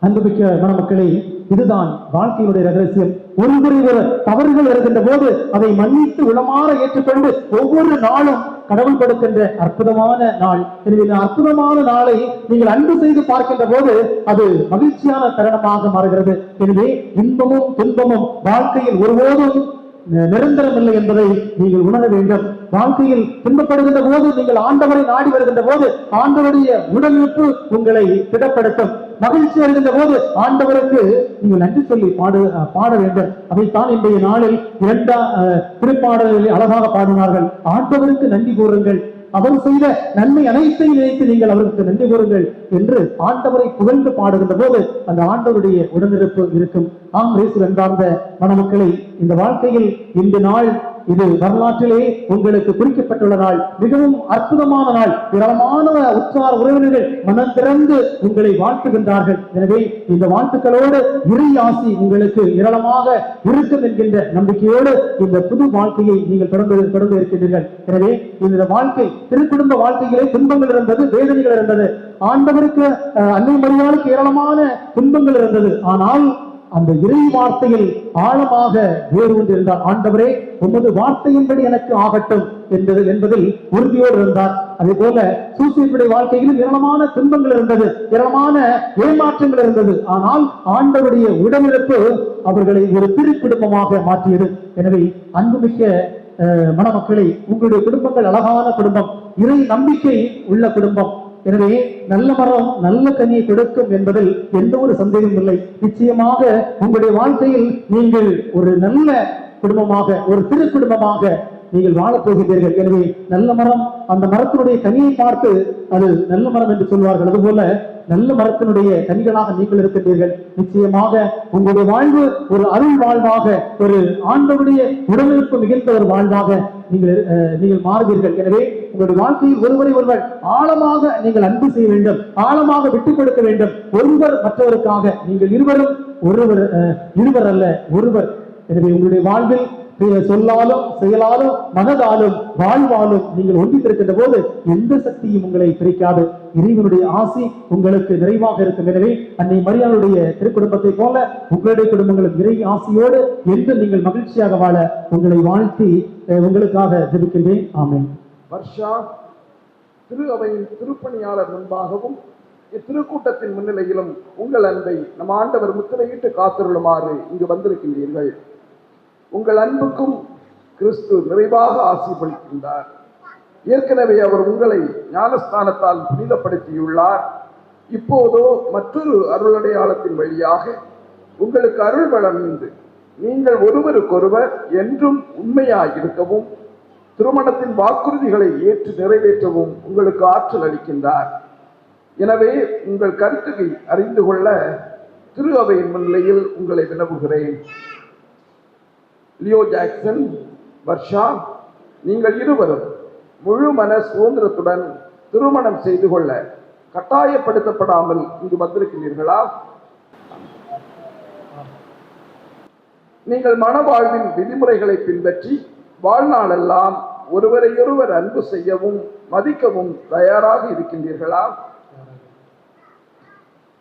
அன்புமிக்க மணமக்களே, இதுதான் வாழ்க்கையினுடைய ரகசியம். ஒரு தவறுகள் வருகின்ற போது அதை மன்னித்து உளமாற ஏற்றுக்கொண்டு ஒவ்வொரு நாளும் கடவுள் கொடுக்கின்ற அற்புதமான நாள். எனவே இந்த அற்புதமான நாளை நீங்கள் அன்பு செய்து பார்க்கின்ற போது அது மகிழ்ச்சியான தருணமாக மாறுகிறது. எனவே இன்பமும் துன்பமும் வாழ்க்கையில் ஒருபோதும் நிரந்தரம் இல்லை என்பதை நீங்கள் உணர வேண்டும். வாழ்க்கையில் துன்பப்படுகின்ற போது நீங்கள் ஆண்டவரை நாடி வருகின்ற போது ஆண்டவருடைய உடலுறுப்பு உங்களை திடப்படுத்தும். மகிழ்ச்சி வருகின்ற போது ஆண்டவருக்கு நீங்கள் நன்றி சொல்லி பாட வேண்டும். அதைத்தான் இன்றைய நாளில் 2 திருப்பாடல்களில் அழகாக பாடினார்கள். ஆண்டவருக்கு நன்றி கூறுங்கள், அவர் செய்த நன்மை அனைத்தையும் நினைத்து நீங்கள் அவருக்கு நன்றி கூறுங்கள் என்று ஆண்டவரை புகழ்ந்து பாடுகின்ற போது அந்த ஆண்டவருடைய உடனிருப்பு இருக்கும். ஆம் இயேசு அன்பார்ந்த மணமக்களை, இந்த வாழ்க்கையில் இந்த நாள் இது வரலாற்றிலே உங்களுக்கு குறிக்கப்பட்டுள்ள நாள். மிகவும் அற்புதமான நாள். ஏராளமான உற்றார் உறவினர்கள் மனம் திறந்து உங்களை வாழ்த்துகின்றார்கள். எனவே இந்த வாழ்த்துக்களோடு இறை ஆசி உங்களுக்கு ஏராளமாக இருக்கும் என்கின்ற நம்பிக்கையோடு இந்த புது வாழ்க்கையை நீங்கள் தொடர்ந்து இருக்கின்றீர்கள். எனவே இந்த வாழ்க்கை திருக்குடும்ப வாழ்க்கையிலே துன்பங்கள் இருந்தது, வேதனைகள் இருந்தது. ஆண்டவருக்கு அன்னை மரியாளுக்கு ஏராளமான துன்பங்கள் இருந்தது. ஆனால் அந்த இறை வார்த்தையில் ஆழமாக வேறு ஒன்று இருந்தார். ஆண்டவரே, உமது வார்த்தையின்படி எனக்கு ஆகட்டும் என்பதில் உறுதியோடு இருந்தார். அதே போல சூசியனுடைய வாழ்க்கையிலும் ஏராளமான துன்பங்கள் இருந்தது, ஏராளமான ஏமாற்றங்கள் இருந்தது. ஆனால் ஆண்டவருடைய உடனிருப்பு அவர்களை ஒரு திருக்குடும்பமாக மாற்றியது. எனவே அன்புமிக்க மணமக்களை, உங்களுடைய குடும்பங்கள் அழகான குடும்பம், இறை நம்பிக்கை உள்ள குடும்பம். எனவே நல்ல மரம் நல்ல கனியை கொடுக்கும் என்பதில் எந்த ஒரு சந்தேகமும் இல்லை. நிச்சயமாக உங்களுடைய வாழ்க்கையில் நீங்கள் ஒரு நல்ல குடும்பமாக, ஒரு திரு குடும்பமாக நீங்கள் வாழப் போகிறீர்கள். எனவே நல்ல மரம், அந்த மரத்தினுடைய கனியை பார்த்து அது நல்ல மரம் என்று சொல்வார்கள். அதுபோல நல்ல மரத்தினுடைய கனிகளாக நீங்கள் இருக்கின்றீர்கள். நிச்சயமாக உங்களுடைய வாழ்வு ஒரு அருள் வாழ்வாக, ஒரு ஆண்டவருடைய உடனிருப்பு மிகுந்த ஒரு வாழ்வாக நீங்கள் மாறுவீர்கள். எனவே உங்களுடைய வாழ்க்கையில் ஒருவரை ஒருவர் ஆழமாக நீங்கள் அன்பு செய்ய வேண்டும், ஆழமாக விட்டுக் கொடுக்க வேண்டும். ஒருவர் மற்றவருக்காக, நீங்கள் இருவர் அல்ல ஒருவர். எனவே உங்களுடைய வாழ்வில் சொல்லாலும் செயலாலும் மனதாலும் வாழ்வாலும் நீங்கள் ஒன்றித்திருக்கின்ற போது எந்த சக்தியும் உங்களை பிரிக்காது. இறைவனுடைய ஆசி உங்களுக்கு நிறைவாக இருக்கும். எனவே அன்னை மரியாளுடைய திருக்குடும்பத்தை போல உங்களுடைய குடும்பங்களும் இறை ஆசியோடு என்று நீங்கள் மகிழ்ச்சியாக வாழ உங்களை வாழ்த்தி உங்களுக்காக ஜெபிக்கின்றேன். ஆமென். வர்ஷா திரு அவையின் திருப்பணியாளர் முன்பாகவும் இத்திருக்கூட்டத்தின் முன்னிலையிலும் உங்கள் அன்பை நம் ஆண்டவர் முத்திரையிட்டு காத்திருளுமாறு இங்கு வந்திருக்கின்றீர்கள். உங்கள் அன்புக்கும் கிறிஸ்து நிறைவாக ஆசீர்வதிக்கின்றார். ஏற்கனவே அவர் உங்களை ஞானஸ்தானத்தால் புனிதப்படுத்தியுள்ளார். இப்போதோ மற்றொரு அருளடையாளத்தின் வழியாக உங்களுக்கு அருள் வழங்கிந்து நீங்கள் ஒருவருக்கொருவர் என்றும் உண்மையாயிருக்கவும் திருமணத்தின் வாக்குறுதிகளை ஏற்று நிறைவேற்றவும் உங்களுக்கு ஆற்றல் அளிக்கின்றார். எனவே உங்கள் கருத்துக்களை அறிந்து கொள்ள திரு அவையின் முன்னிலையில் உங்களை வினவுகிறேன். லியோ ஜாக்சன், வர்ஷா, நீங்கள் இருவரும் முழு மன சுதந்திரத்துடன் திருமணம் செய்து கொள்ள கட்டாயப்படுத்தப்படாமல் இங்கு வந்திருக்கிறீர்களா? நீங்கள் மனவாழ்வின் விதிமுறைகளை பின்பற்றி வாழ்நாளெல்லாம் ஒருவரையொருவர் அன்பு செய்யவும் மதிக்கவும் தயாராக இருக்கின்றீர்களா?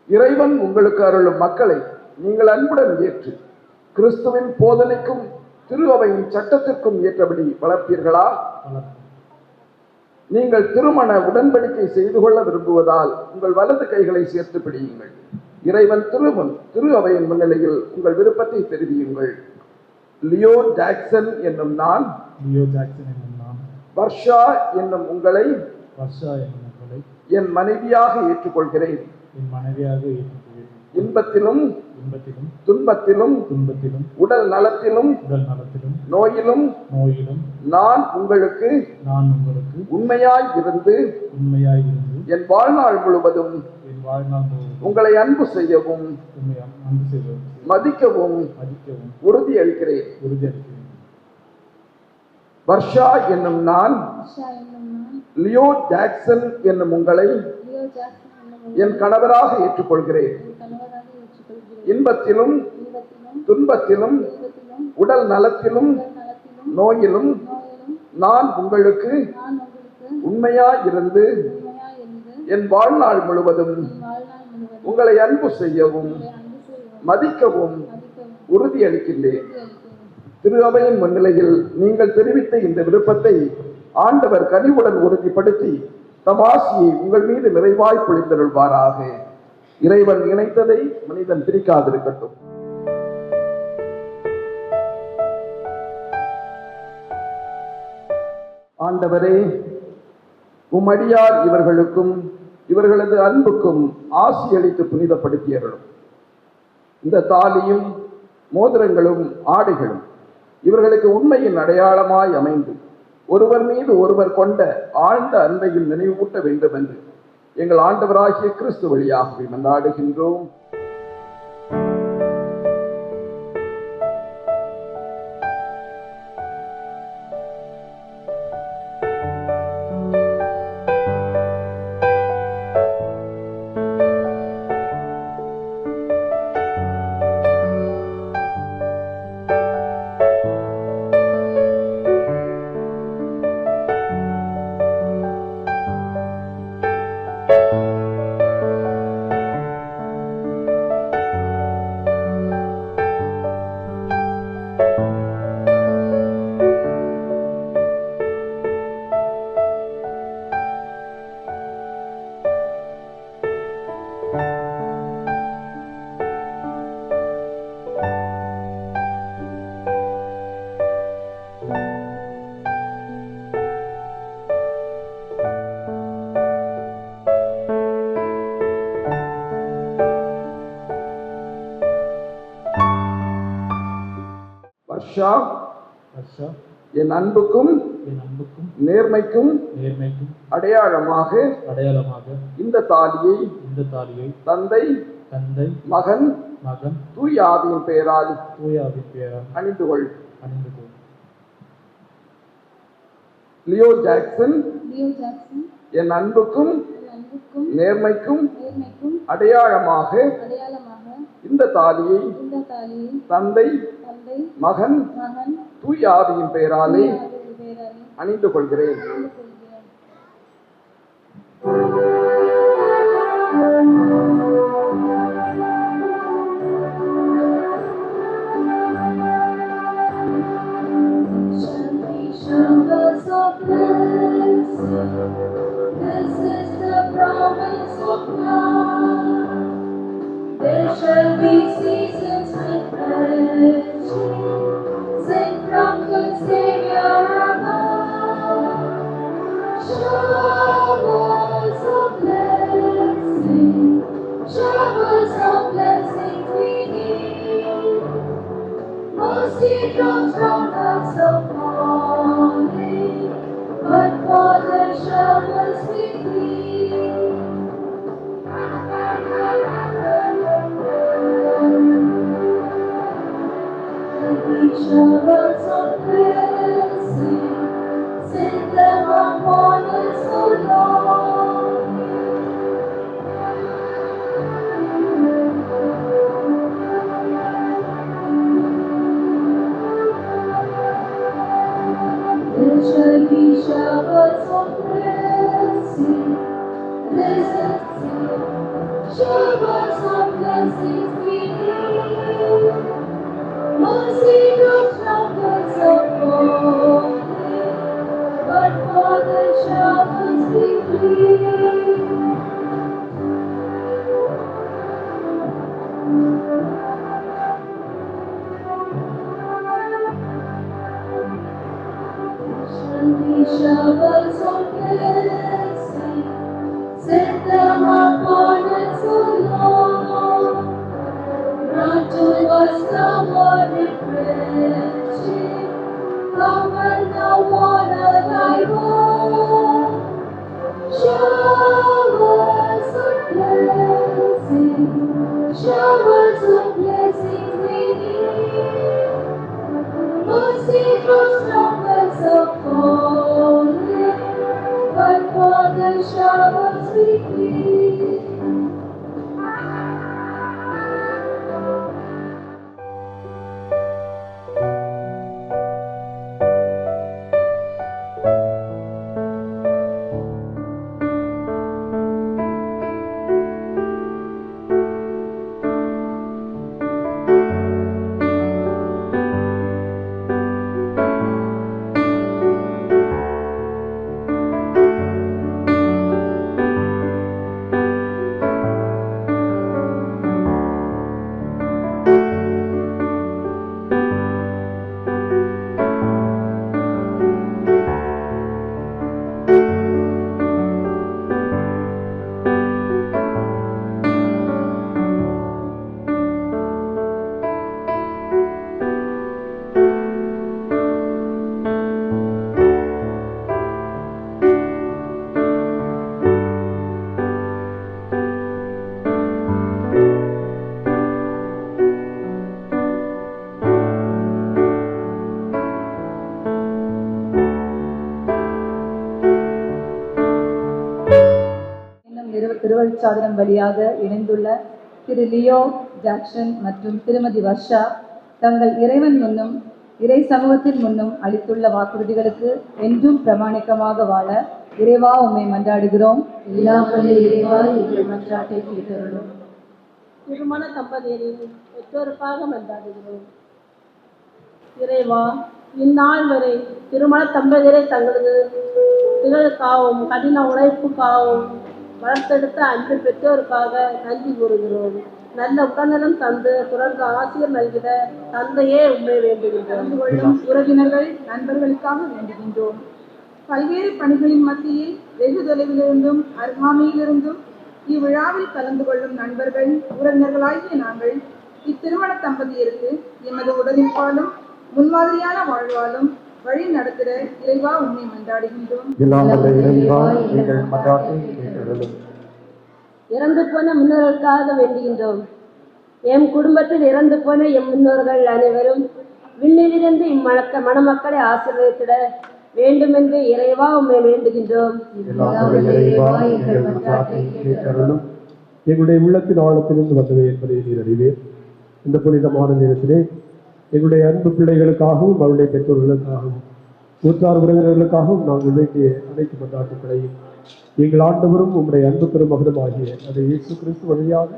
இறைவன் உங்களுக்கு அருளும் மக்களை நீங்கள் அன்புடன் ஏற்று கிறிஸ்துவின் போதனைக்கும் திரு அவையின் சட்டத்திற்கும் ஏற்றபடி வளர்ப்பீர்களா? நீங்கள் திருமண உடன்படிக்கை செய்து கொள்ள விரும்புவதால் உங்கள் வலது கைகளை சேர்த்து பிடியுங்கள். இறைவன் திரு அவையின் முன்னிலையில் உங்கள் விருப்பத்தை தெரிவியுங்கள். லியோ ஜாக்சன் என்னும் நான், வர்ஷா என்னும் உங்களை என் மனைவியாக ஏற்றுக்கொள்கிறேன். இன்பத்திலும் துன்பத்திலும் உடல் நலத்திலும் நோயிலும் நான் உங்களுக்கு உண்மையாய் இருந்து என் வாழ்நாள் முழுவதும் உங்களை அன்பு செய்யவும் மதிக்கவும் உறுதி அளிக்கிறேன். வர்ஷா என்னும் நான், லியோ ஜாக்சன் என்னும் உங்களை என் கணவராக ஏற்றுக்கொள்கிறேன். இன்பத்திலும் துன்பத்திலும் உடல் நலத்திலும் நோயிலும் நான் உங்களுக்கு உண்மையாய் இருந்து என் வாழ்நாள் முழுவதும் உங்களை அன்பு செய்யவும் மதிக்கவும் உறுதி அளிக்கின்றேன். திரு அவையின் முன்னிலையில் நீங்கள் தெரிவித்த இந்த விருப்பத்தை ஆண்டவர் கனிவுடன் உறுதிப்படுத்தி தம் ஆசியை உங்கள் மீது நிறைவாய் பொழிந்தருள்வாராக. இறைவன் இணைத்ததை மனிதன் பிரிக்காதிருக்கட்டும். ஆண்டவரே, உம்மடியார் இவர்களுக்கும் இவர்களது அன்புக்கும் ஆசி அளித்து புனிதப்படுத்தியர்களும் இந்த தாலியும் மோதிரங்களும் ஆடைகளும் இவர்களுக்கு உண்மையின் அடையாளமாய் அமைந்து ஒருவர் மீது ஒருவர் கொண்ட ஆழ்ந்த அன்பையும் நினைவூட்ட வேண்டும் என்று எங்கள் ஆண்டவராகிய கிறிஸ்து வழியாகவே மன்றாடுகின்றோம். வர்ஷா வர்ஷா என் அன்புக்கும் என் அன்புக்கும் நேர்மைக்கும் நேர்மைக்கும் அடையாளமாக அடையாளமாக இந்த தாலியை இந்த தாலியை தந்தை தந்தை மகன் மகன் தூய ஆவியின் பெயரால் தூயாவின் பெயரால் அணிந்து கொள். அணிந்து கொள். லியோ ஜாக்சன் லியோ ஜாக்சன் என் அன்புக்கும் என் அன்புக்கும் நேர்மைக்கும் நேர்மைக்கும் அடையாளமாக அடையாளமாக இந்த தாலியை இந்த தாலியை தந்தை தந்தை மகன் மகன் தூய ஆவியின் பெயராலே ஆவியின் பெயராலே அணிந்து கொள்கிறேன். அணிந்து கொள்கிறேன். Showers of blessing, this is the promise of God. There shall be seasons refreshing, sent from the Savior above. Showers of blessing, showers of blessing we need. Mercy drops from us of falling, but for the showers we plead. There'll be showers of blessing, send them upon us, O Lord. There shall be showers of blessing, showers of blessings we need. Mercy drops from the sun falling, but for the showers we plead. Shall be showers of blessing, send them upon us, O Lord. Grant to us the word refreshing, come and now water thy word. Showers of blessing, showers of blessing we need. Mercy drops from us of falling, but for the showers we plead. திருவருட்சாதனம் வழியாக இணைந்துள்ள திரு லியோ ஜாக்சன் மற்றும் திருமதி வர்ஷா தங்கள் இறைவன் முன்னும் இறை சமூகத்தின் முன்னும் அளித்துள்ள வாக்குறுதிகளுக்கு என்றும் பிரமாணிக்கமாக வாழ இறைவா உம்மை மன்றாடுகிறோம். எல்லாம் வல்ல இறைவா எங்கள் மன்றாட்டை கேட்டருளும். திருமண தம்பதியரின் பெற்றோருக்காக மன்றாடுகிறோம். இறைவா, இந்நாள் வரை திருமண தம்பதியரை தங்களது திகழுக்காகவும் கடின உழைப்புக்காகவும் வளர்த்தெடுத்த அன்பு பெற்றோருக்காக நன்றி கூறுகிறோம். நல்ல உடல்நலம் தந்து தொடர்ந்து ஆசிரியர் நல்கிட தந்தையே உண்மை வேண்டுகின்றோம். உறவினர்கள் நண்பர்களுக்காக வேண்டுகின்றோம். பல்வேறு பணிகளின் மத்தியில் வெகு தொலைவிலிருந்தும் அருகாமையிலிருந்தும் இவ்விழாவில் கலந்து கொள்ளும் நண்பர்கள் உறவினர்களாகிய நாங்கள் இத்திருமண தம்பதியருக்கு எமது உடனிப்பாலும் முன்மாதிரியான வாழ்வாலும் வழி நடத்திட இறைவா உன்னை மன்றாடுகின்றோம். எல்லாம் வல்ல இறைவா, எங்கள் மன்றாட்டை கேட்டருளும். இறந்து போன முன்னோர்களுக்காக வேண்டுகின்றோம். எம் குடும்பத்தில் இறந்து போன எம் முன்னோர்கள் அனைவரும் விண்ணிலிருந்து மணமக்களை ஆசீர்வதித்திட வேண்டுமென்று இறைவா உம்மை வேண்டுகின்றோம். எல்லாம் வல்ல இறைவா, எங்கள் மன்றாட்டை கேட்டருளும். எங்களுடைய உள்ளத்தின் ஆழத்திலிருந்து வந்தவை என்பதை நீர் அறிவீர். இந்த புனிதமான நேரத்திலே எங்களுடைய அன்பு பிள்ளைகளுக்காகவும் அவருடைய பெற்றோர்களுக்காகவும் ஊற்றார் உறவினர்களுக்காகவும் நாங்கள் வேண்டிய அனைத்து மன்றாட்டுகளையும் எங்கள் ஆண்டவரும் உம்முடைய அன்பு பெருமகனும் ஆகிய அதை இயேசு கிறிஸ்து வழியாக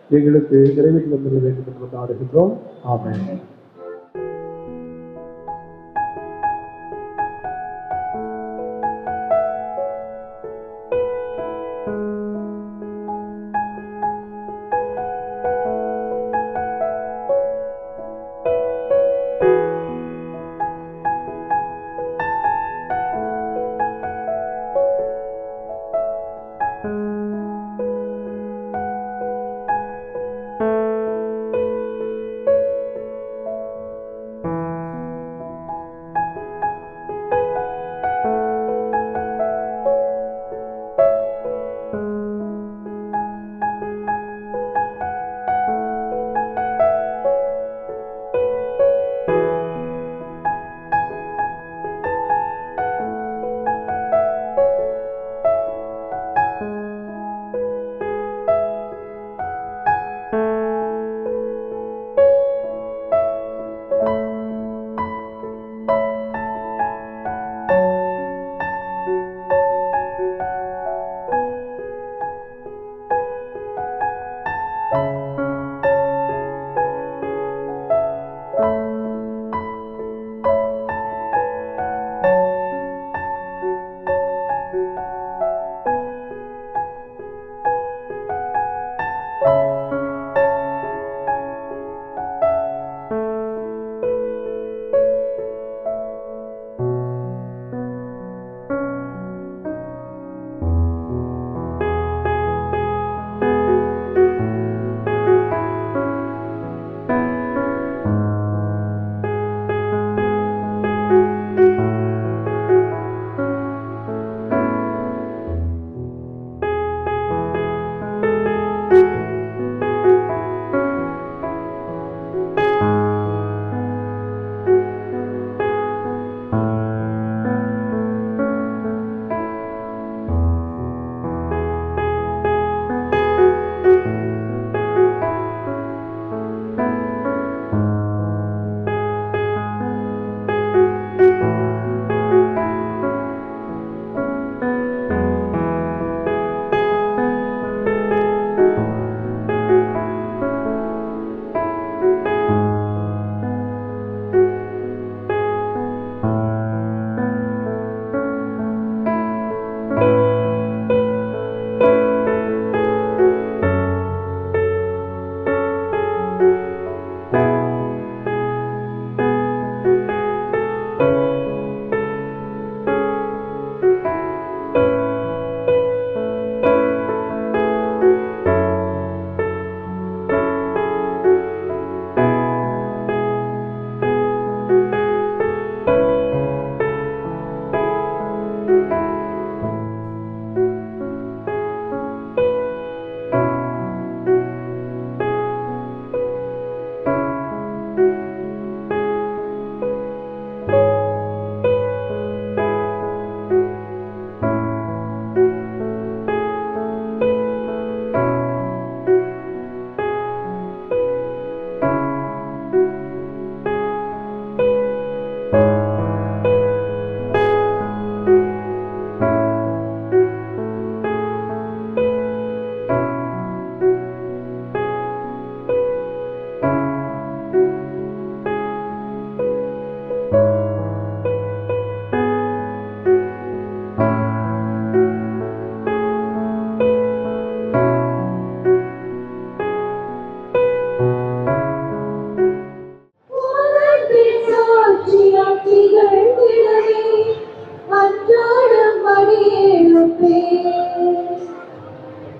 எங்களுக்கு நிறைவேற்றி தந்திட வேண்டும் என்று மன்றாடுகின்றோம். ஆமென்.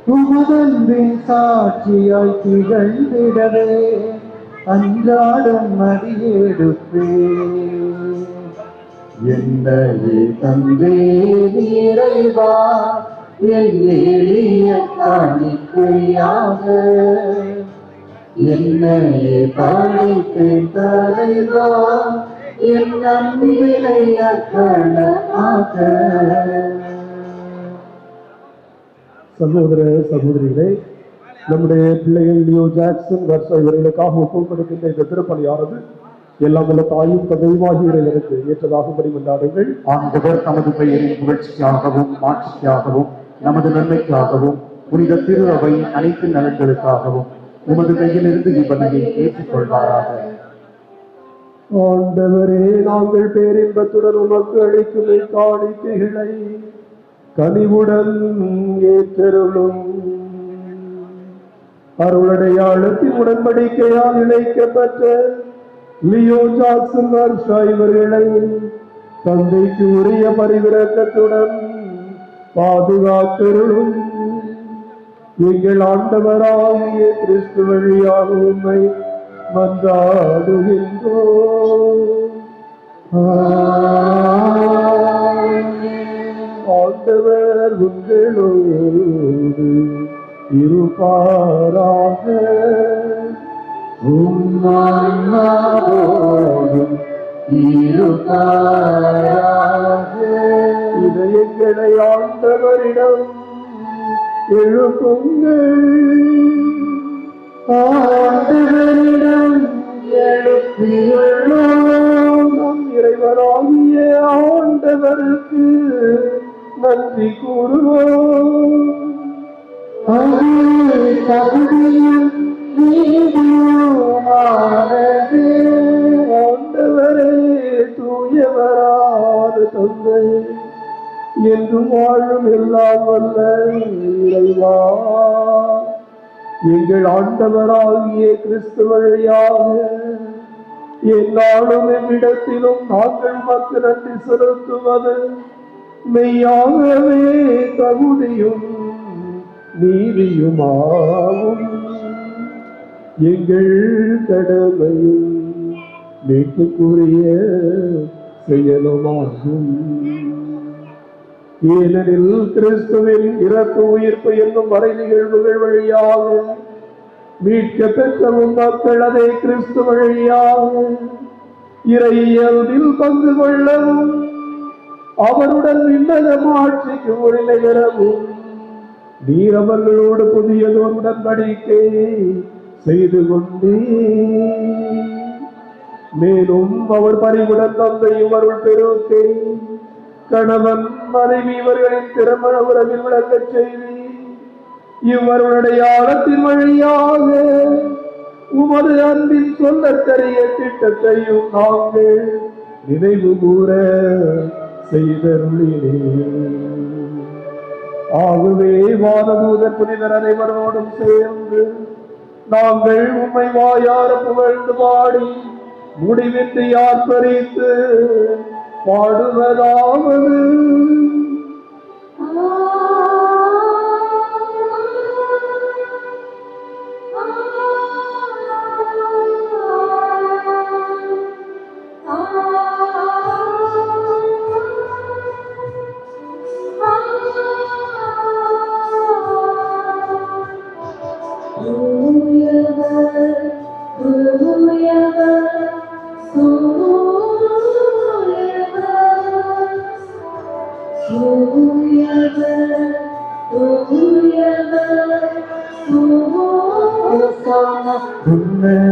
உமதன்பின் சாட்சியாய் திகழ்ந்திடவே அன்றாடம் மடியெடுப்பே என்னையே தந்தே இறைவா என் எளிய காணிக்கையாக என்னையே படைத்தேன் தலைவா என் நம்பினை அர்ப்பணமாக. சகோதர சகோதரிகளே, நம்முடைய பிள்ளைகள் லியோ ஜாக்சன் வர்ஷா இவர்களுக்காக ஒப்புக் கொடுக்கின்ற இந்த திருப்பலியானது எல்லாம் வல்ல தாயும் தந்தையுமாகிய இறைவனுக்கு ஏற்றதாகும்படி கொண்டாடுங்கள். ஆண்டவர் தமது பெயரின் புகழ்ச்சிக்காகவும் மாட்சிக்காகவும் நமது நன்மைக்காகவும் புனித திரு அவை அனைத்து நலன்களுக்காகவும் உமது கையிலிருந்து இப்பணியை ஏற்றுக்கொள்வாராக. ஆண்டவரே, நாங்கள் பேரின்பத்துடன் உமக்கு அளிக்கும் காணிக்கைகளை கனிவுடன் ஏற்றருளும். அருளடையாளத்தின் உடன்படிக்கையால் இணைக்கப்பட்ட லியோ ஜாக்சன் வர்ஷா இவர்களை தந்தைக்கு உரிய பரிவிரக்கத்துடன் பாதுகாத்தருளும். எங்கள் ஆண்டவராகிய கிறிஸ்து வழியாக உம்மை மன்றாடுகின்றோம். ஆண்டவர் உங்களோடு இருப்பாராக. உம்மாவோடும் இருப்பாராக. இதயங்களை ஆண்டவரிடம் எழுப்புங்கள். ஆண்டவரிடம் எழுப்பியுள்ளோம். நம் இறைவராகிய ஆண்டவருக்கு நன்றி கூறுவோம். அது தகுதியும் நீதியுமானது. ஆண்டவரே, தூயவரான தந்தை, என்றும் வாழும் எல்லாம் வல்ல இறைவா, எங்கள் ஆண்டவராகிய கிறிஸ்து வழியாக எந்நாளும் எவ்விடத்திலும் நாங்கள் உமக்கு நன்றி செலுத்துவது மெய்யாகவே தகுதியும் நீதியுமாகும். எங்கள் கடமையும் மீட்புக்குரிய செயலுமாகும். ஏனெனில் கிறிஸ்துவின் இறப்பு உயிர்ப்பு என்னும் வரை நிகழ்வுகள் வழியாக மீட்க பெற்றவும் மக்கள் அதை கிறிஸ்து வழியாக இறையியல்பில் பங்கு கொள்ளவும் அவருடன் விண்ணக ஆட்சிக்கு உரிமை பெறவும் நீர் அவர்களோடு புதியதோர் உடன்படிக்கை செய்து கொண்டே. மேலும் அவர் பரிவுடன் தந்தையும் அருள் பெருக்கை கணவன் மனைவி இவர்களின் திருமண உறவில் விளக்கச் செய்தி இவருடைய ஆழத்தின் வழியாக உமது அன்பின் சொல்லற்கரிய திட்டத்தையும் நாங்கள் நினைவு கூற செய்தருளினே. ஆகவே வானதூதர் புனிதர் அனைவரோடும் சேர்ந்து நாங்கள் உம்மை வாயார புகழ்ந்து பாடி முடிவின்றி ஆர்ப்பரித்து பாடுவதாவது.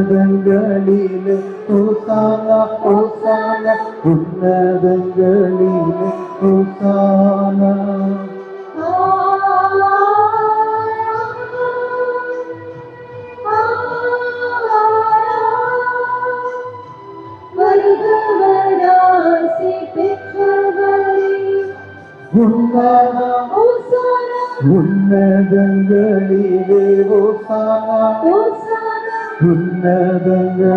உன்னதங்களிலே ஹோசானா ஹோசானா, உன்னதங்களிலே ஹோசானா. உன்னதங்களிலே ஹோசானா, உன்னதங்களிலே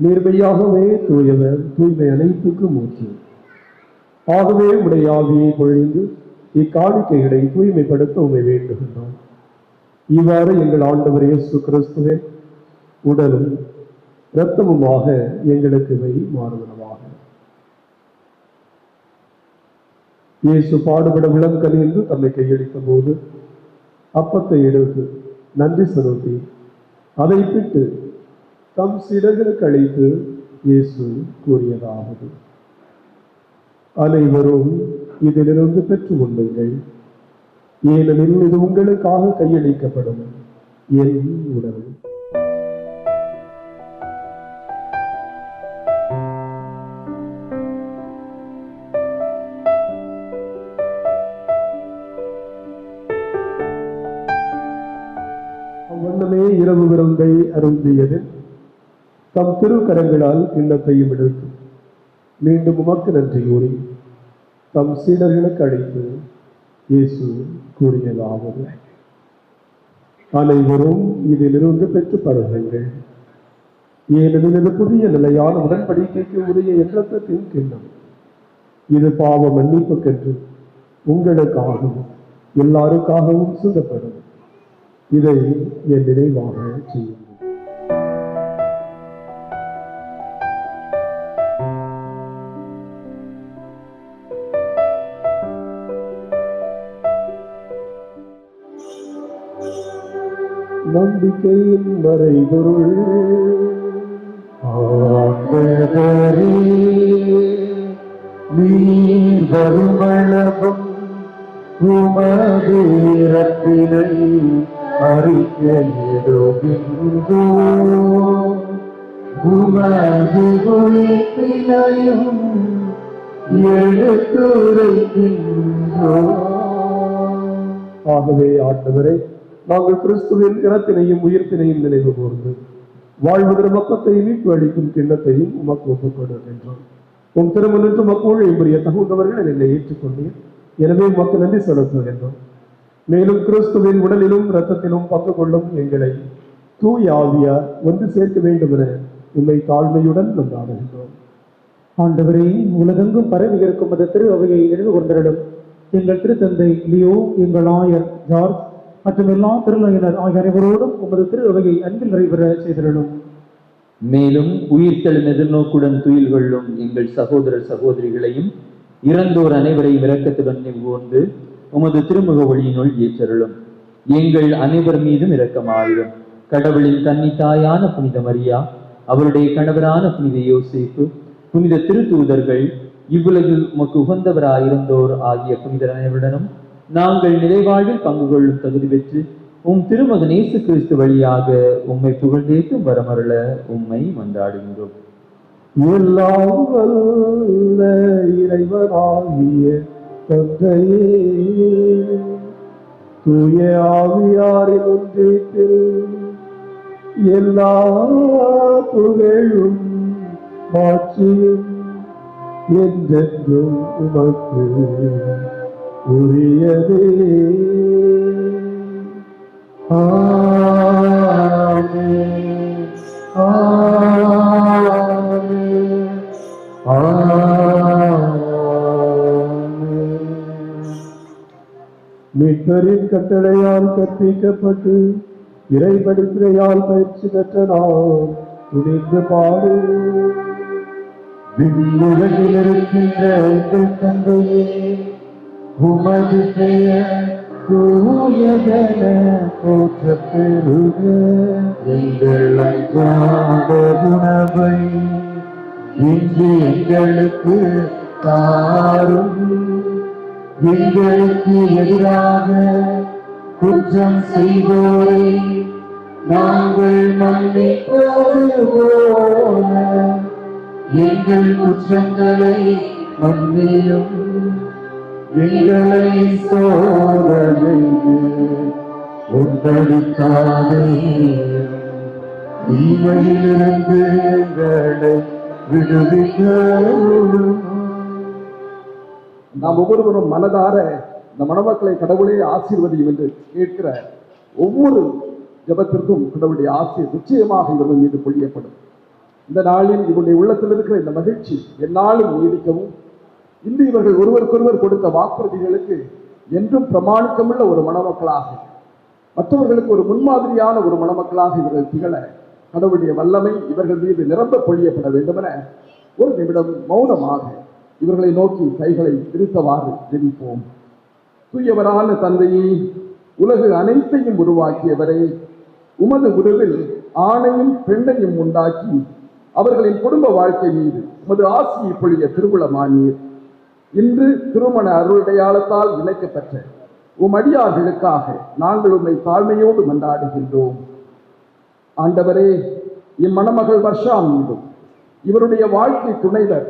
நேர்மையாகவே தூயவர், தூய்மை அனைத்துக்கும் ஊற்று. ஆகவே உடைய ஆவியை பொழிந்து இக்காணிக்கைகளை தூய்மைப்படுத்த உண்மை வேண்டுகின்றோம். இவ்வாறு எங்கள் ஆண்டவர் இயேசு கிறிஸ்துவின் உடலும் இரத்தமுமாக எங்களுக்கு இவை மாறுவனவாக. இயேசு பாடுபட விளங்கல் என்று தம்மை கையளித்த போது அப்பத்தை எடுத்து நன்றி செலுத்தி அதை பிட்டு தம் சீடர்களுக்கு அளித்து இயேசு கூறியதாவது: அனைவரும் இதிலிருந்து பெற்று உண்ணுங்கள், ஏனெனில் இது உங்களுக்காக கையளிக்கப்படும் என் உடல். அவ்வண்ணமே இரவு விருந்தை அருந்தியது தம் திருக்கரங்களால் கிண்ணத்தையும் எடுத்து மீண்டும் உமக்கு நன்றி கூறி தம் சீடர்களுக்கு அழைத்து இயேசு கூறியதாவது: அனைவரும் இதிலிருந்து பெற்று பருகுங்கள், ஏனெனில் இது புதிய நிலையான உடன்படிக்கைக்கு உரிய இரத்தத்தின் கிண்ணம். இது பாவ மன்னிப்புக்கென்று உங்களுக்காகவும் எல்லாருக்காகவும் சிந்தப்படும். இதை என் நினைவாக செய்யுங்கள். நம்பிக்கையின் மறைபொருள் ஆண்டவரே, நீர் வருமளவும் உமது இரத்தினை அறிக்கையிடுகின்றோம், உமது உயிர்ப்பினையும் எடுத்துரைக்கின்றோம். ஆகவே ஆண்டவரே, நாங்கள் கிறிஸ்துவின் இறப்பினையும் உயிர்ப்பினையும் நினைவு கூர்ந்து வாழ்வு தரும் அப்பத்தை மீட்பு அளிக்கும் கிண்ணத்தையும் உமக்கு ஒப்புக் கொடுக்கின்றோம். உம் திருமணத்து மக்கள் புரிய தகுந்தவர்கள் என்னை ஏற்றுக்கொண்டீர், எனவே உமக்கு நன்றி செலுத்துகின்றோம். மேலும் கிறிஸ்துவின் உடலிலும் இரத்தத்திலும் பங்கு கொள்ளும் எங்களை தூய ஆவியார் ஒன்று சேர்க்க வேண்டும் என உண்மை தாழ்மையுடன் கொண்டாடுகின்றோம். ஆண்டவரே, உலகெங்கும் பரவி இருக்கும் அந்த திரு அவையை நினைவு கொண்டிடும் எங்கள் திருத்தந்தை லியோ, எங்கள் ஆயர் ஜார்ஜ் மற்றும் எல்லா திருநயினர் ஆகிய அனைவரோடும் உமது திரு அவையை அன்பில் நிறைவேற செய்திடலும். மேலும் உயிர்த்தெழும் எதிர்நோக்குடன் துயில் கொள்ளும் எங்கள் சகோதர சகோதரிகளையும் இறந்தோர் அனைவரையும் இரக்கத்துடன் நினைவுகூர்ந்து உமது திருமுக ஒளியினுள் ஏற்றருளும். எங்கள் அனைவர் மீதும் இரக்கமாயிரும். கடவுளின் கன்னி தாயான புனித மரியா, அவருடைய கணவரான புனித யோசேப்பு, புனித திருத்தூதர்கள், இவ்வுலகில் உமக்கு உகந்தவராயிருந்தோர் ஆகிய புனிதர் அனைவருடனும் நாங்கள் நிறைவாழ்வில் பங்கு கொள்ளும் தகுதி பெற்று உம் திருமகன் இயேசு கிறிஸ்து வழியாக உம்மை புகழ்ந்தேத்தும் வரமருள உம்மை மன்றாடுகின்றோம். எல்லாம் வல்ல இறைவனாகிய தந்தையே, தூய ஆவியாரின் ஒன்றியத்தில் எல்லா புகழும் மாட்சியும் என்றென்றும் உமக்கு உரியதே. ஆமென், ஆமென், ஆமென். மீட்பரின் கட்டளையால் கற்பிக்கப்பட்டு இறை படிப்பினையால் பயிற்சி பெற்ற நாம் துணிந்து பாடு. விண்ணுலகில் இருக்கின்ற எங்கள் தந்தையே, உமது பெயர் தூயதென போற்றப் பெறுக. எங்கள் அன்றாட உணவை இன்று எங்களுக்கு தாரும். எங்களுக்கு எதிராக குற்றம் செய்வோரை நாங்கள் மன்னிப்பது போல எங்கள் குற்றங்களை மன்னியும். எங்களை சோதனைக்கு உட்படுத்தாதேயும், தீமையிலிருந்து எங்களை விடுவிக்கவும். நாம் ஒவ்வொருவரும் மனதார இந்த மணமக்களை கடவுளே ஆசீர்வதியும் என்று கேட்கிற ஒவ்வொரு ஜபத்திற்கும் கடவுளுடைய ஆசீர் நிச்சயமாக இவர்கள் மீது பொழியப்படும். இந்த நாளில் இவருடைய உள்ளத்தில் இருக்கிற இந்த மகிழ்ச்சி எந்நாளும் நீடிக்கவும், இன்று இவர்கள் ஒருவருக்கொருவர் கொடுத்த வாக்குறுதிகளுக்கு என்றும் பிரமாணிக்கமுள்ள ஒரு மணமக்களாக, மற்றவர்களுக்கு ஒரு முன்மாதிரியான ஒரு மணமக்களாக இவர்கள் திகழ கடவுளுடைய வல்லமை இவர்கள் மீது நிரம்ப பொழியப்பட வேண்டுமென ஒரு நிமிடம் மௌனமாக இவர்களை நோக்கி கைகளை விரித்தவாறு ஜெபிப்போம். தூயவரான தந்தையே, உலகு அனைத்தையும் உருவாக்கியவரே, உமது உருவில் ஆணையும் பெண்ணையும் உண்டாக்கி அவர்களின் குடும்ப வாழ்க்கை மீது உமது ஆசியை பொழிய திருவுளமானீர். இன்று திருமண அருளடையாளத்தால் இணைக்கப்பெற்ற உம் அடியார்களுக்காக நாங்கள் உம்மை தாழ்மையோடு மன்றாடுகின்றோம். ஆண்டவரே, இம்மணமகள் வர்ஷா மீதும் இவருடைய வாழ்க்கை துணைவர்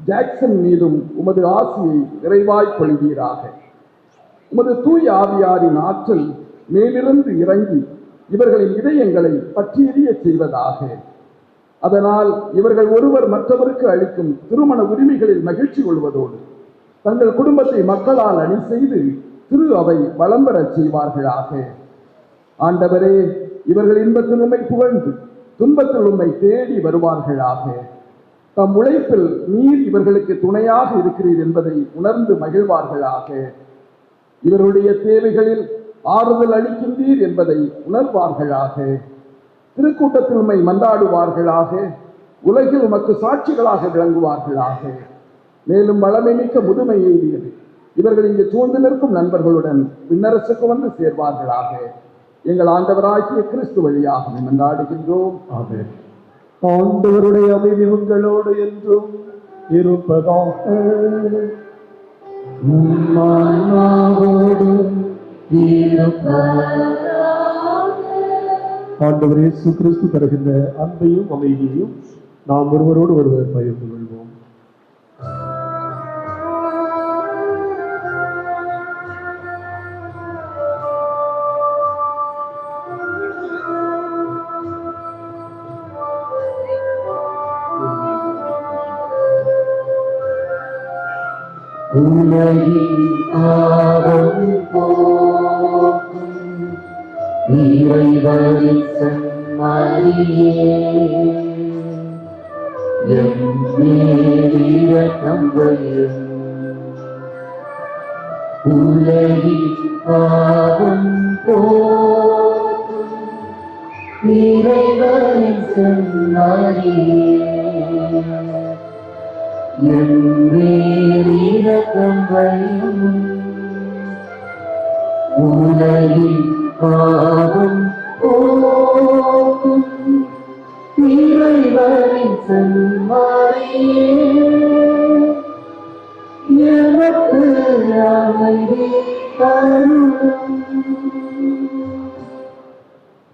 ஜாக்சன் மீதும் உமது ஆசியை நிறைவாய் பொழிவீராக. உமது தூய ஆவியாரின் ஆற்றல் மேலிருந்து இறங்கி இவர்களின் இதயங்களை பற்றியெறிய செய்வதாக. அதனால் இவர்கள் ஒருவர் மற்றவருக்கு அளிக்கும் திருமண உரிமைகளில் மகிழ்ச்சி கொள்வதோடு தங்கள் குடும்பத்தை மக்களால் அணி செய்து திரு அவை வளம் பெறச் செய்வார்களாக. ஆண்டவரே, இவர்கள் இன்பத்தில் உம்மை புகழ்ந்து துன்பத்தில் உம்மை தேடி வருவார்களாக. தம் உழைப்பில் நீர் இவர்களுக்கு துணையாக இருக்கிறீர் என்பதை உணர்ந்து மகிழ்வார்களாக. இவருடைய தேவைகளில் ஆறுதல் அளிக்கின்றீர் என்பதை உணர்வார்களாக. திருக்கூட்டத்தில் உம்மை மன்றாடுவார்களாக. உலகில் உமக்கு சாட்சிகளாக விளங்குவார்களாக. மேலும் வளமை மிக்க முதுமை எய்தியது இவர்கள் இங்கு சூழ்ந்து நிற்கும் நண்பர்களுடன் விண்ணரசுக்கு வந்து சேர்வார்களாக. எங்கள் ஆண்டவராகிய கிறிஸ்து வழியாக மன்றாடுகின்றோம். ஆமென். ஆண்டவருடைய அமைதி உங்களோடு என்றும் இருப்பதாக. ஆண்டவர் இயேசு கிறிஸ்து தருகின்ற அன்பையும் அமைதியையும் நாம் ஒருவரோடு ஒருவர் பகிர்ந்து கொள்வோம். உலகின் ஆரம் போக்கும் இறைவனின் செம்மறியே, எம் மேல் இரக்கம் வையும். உலகின் ஆரம் போக்கும் இறைவனின் செம்மறியே, இரக்கம் வையும். உலகின் பாவம் போக்கும் இறைவனின் செம்மறியே, எனக்கு அமைதி தரும்.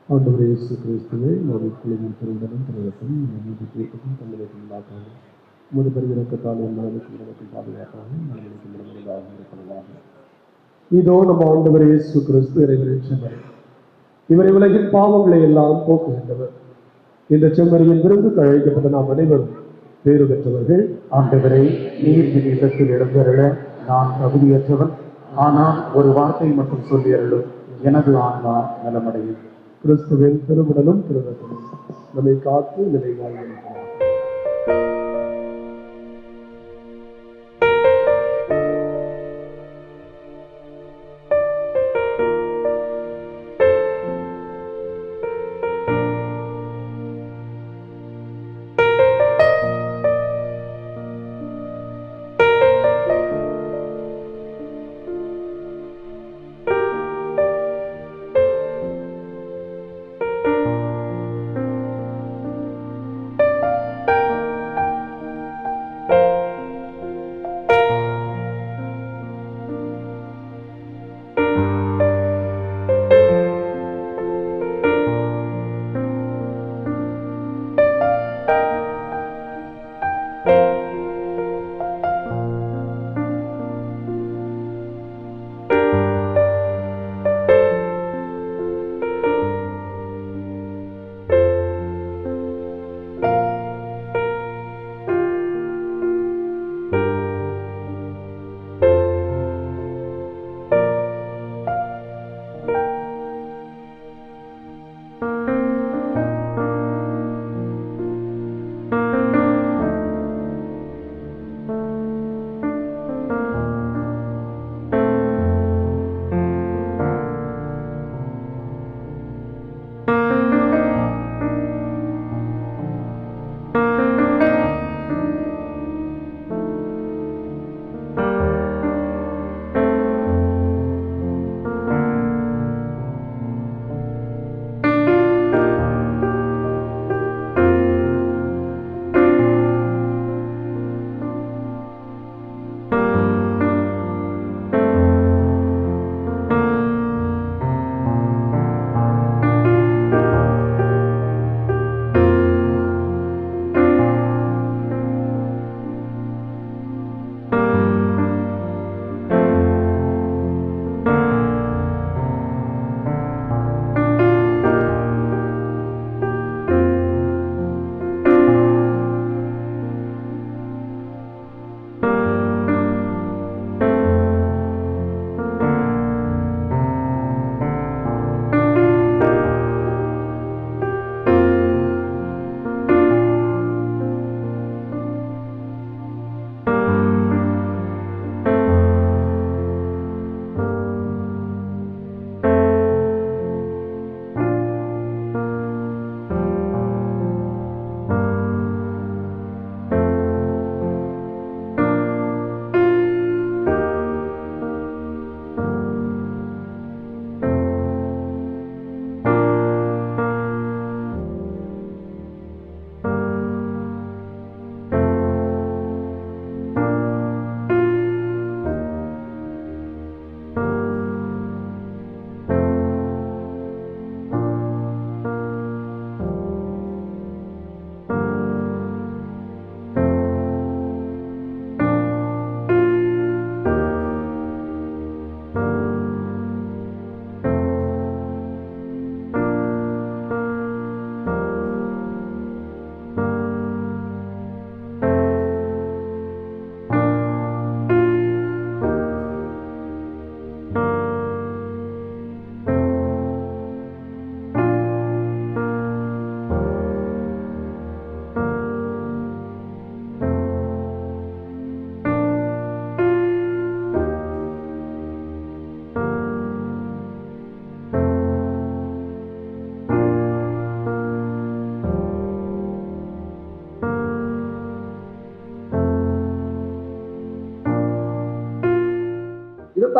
ஆண்டவர் இயேசு கிறிஸ்துவே, நாம் இப்பொழுதும் திருவுடனும் திருவிழக்கும் நீதி கேட்கும் தங்களுக்கு உண்டாக்காது உமது பெருமிரக்கத்தால் என் மனதுக்கும் எனக்கும் பாதுகாப்பாக மனதிற்கும் மனதாக இருக்கிறதாக. இதோ நம்ம ஆண்டவர் இயேசு கிறிஸ்து இறைவனின் செம்மறி. இவரை உலகின் பாவங்களை எல்லாம் போக்குகின்றவர். இந்த செம்மறியின் விருந்துக்கு அழைக்கப்பட்ட நாம் அனைவரும் பேறு பெற்றவர்கள். ஆண்டவரே, நீர் என் இல்லத்தில் இடம்பெறல நான் தகுதியற்றவன். ஆனால் ஒரு வார்த்தை மட்டும் சொல்லியருளும், எனது ஆன்மா நலமடையும். கிறிஸ்துவின் திருவுடனும் திருரத்தமும் நம்மை காத்து நிலைவாழ்கிறார்.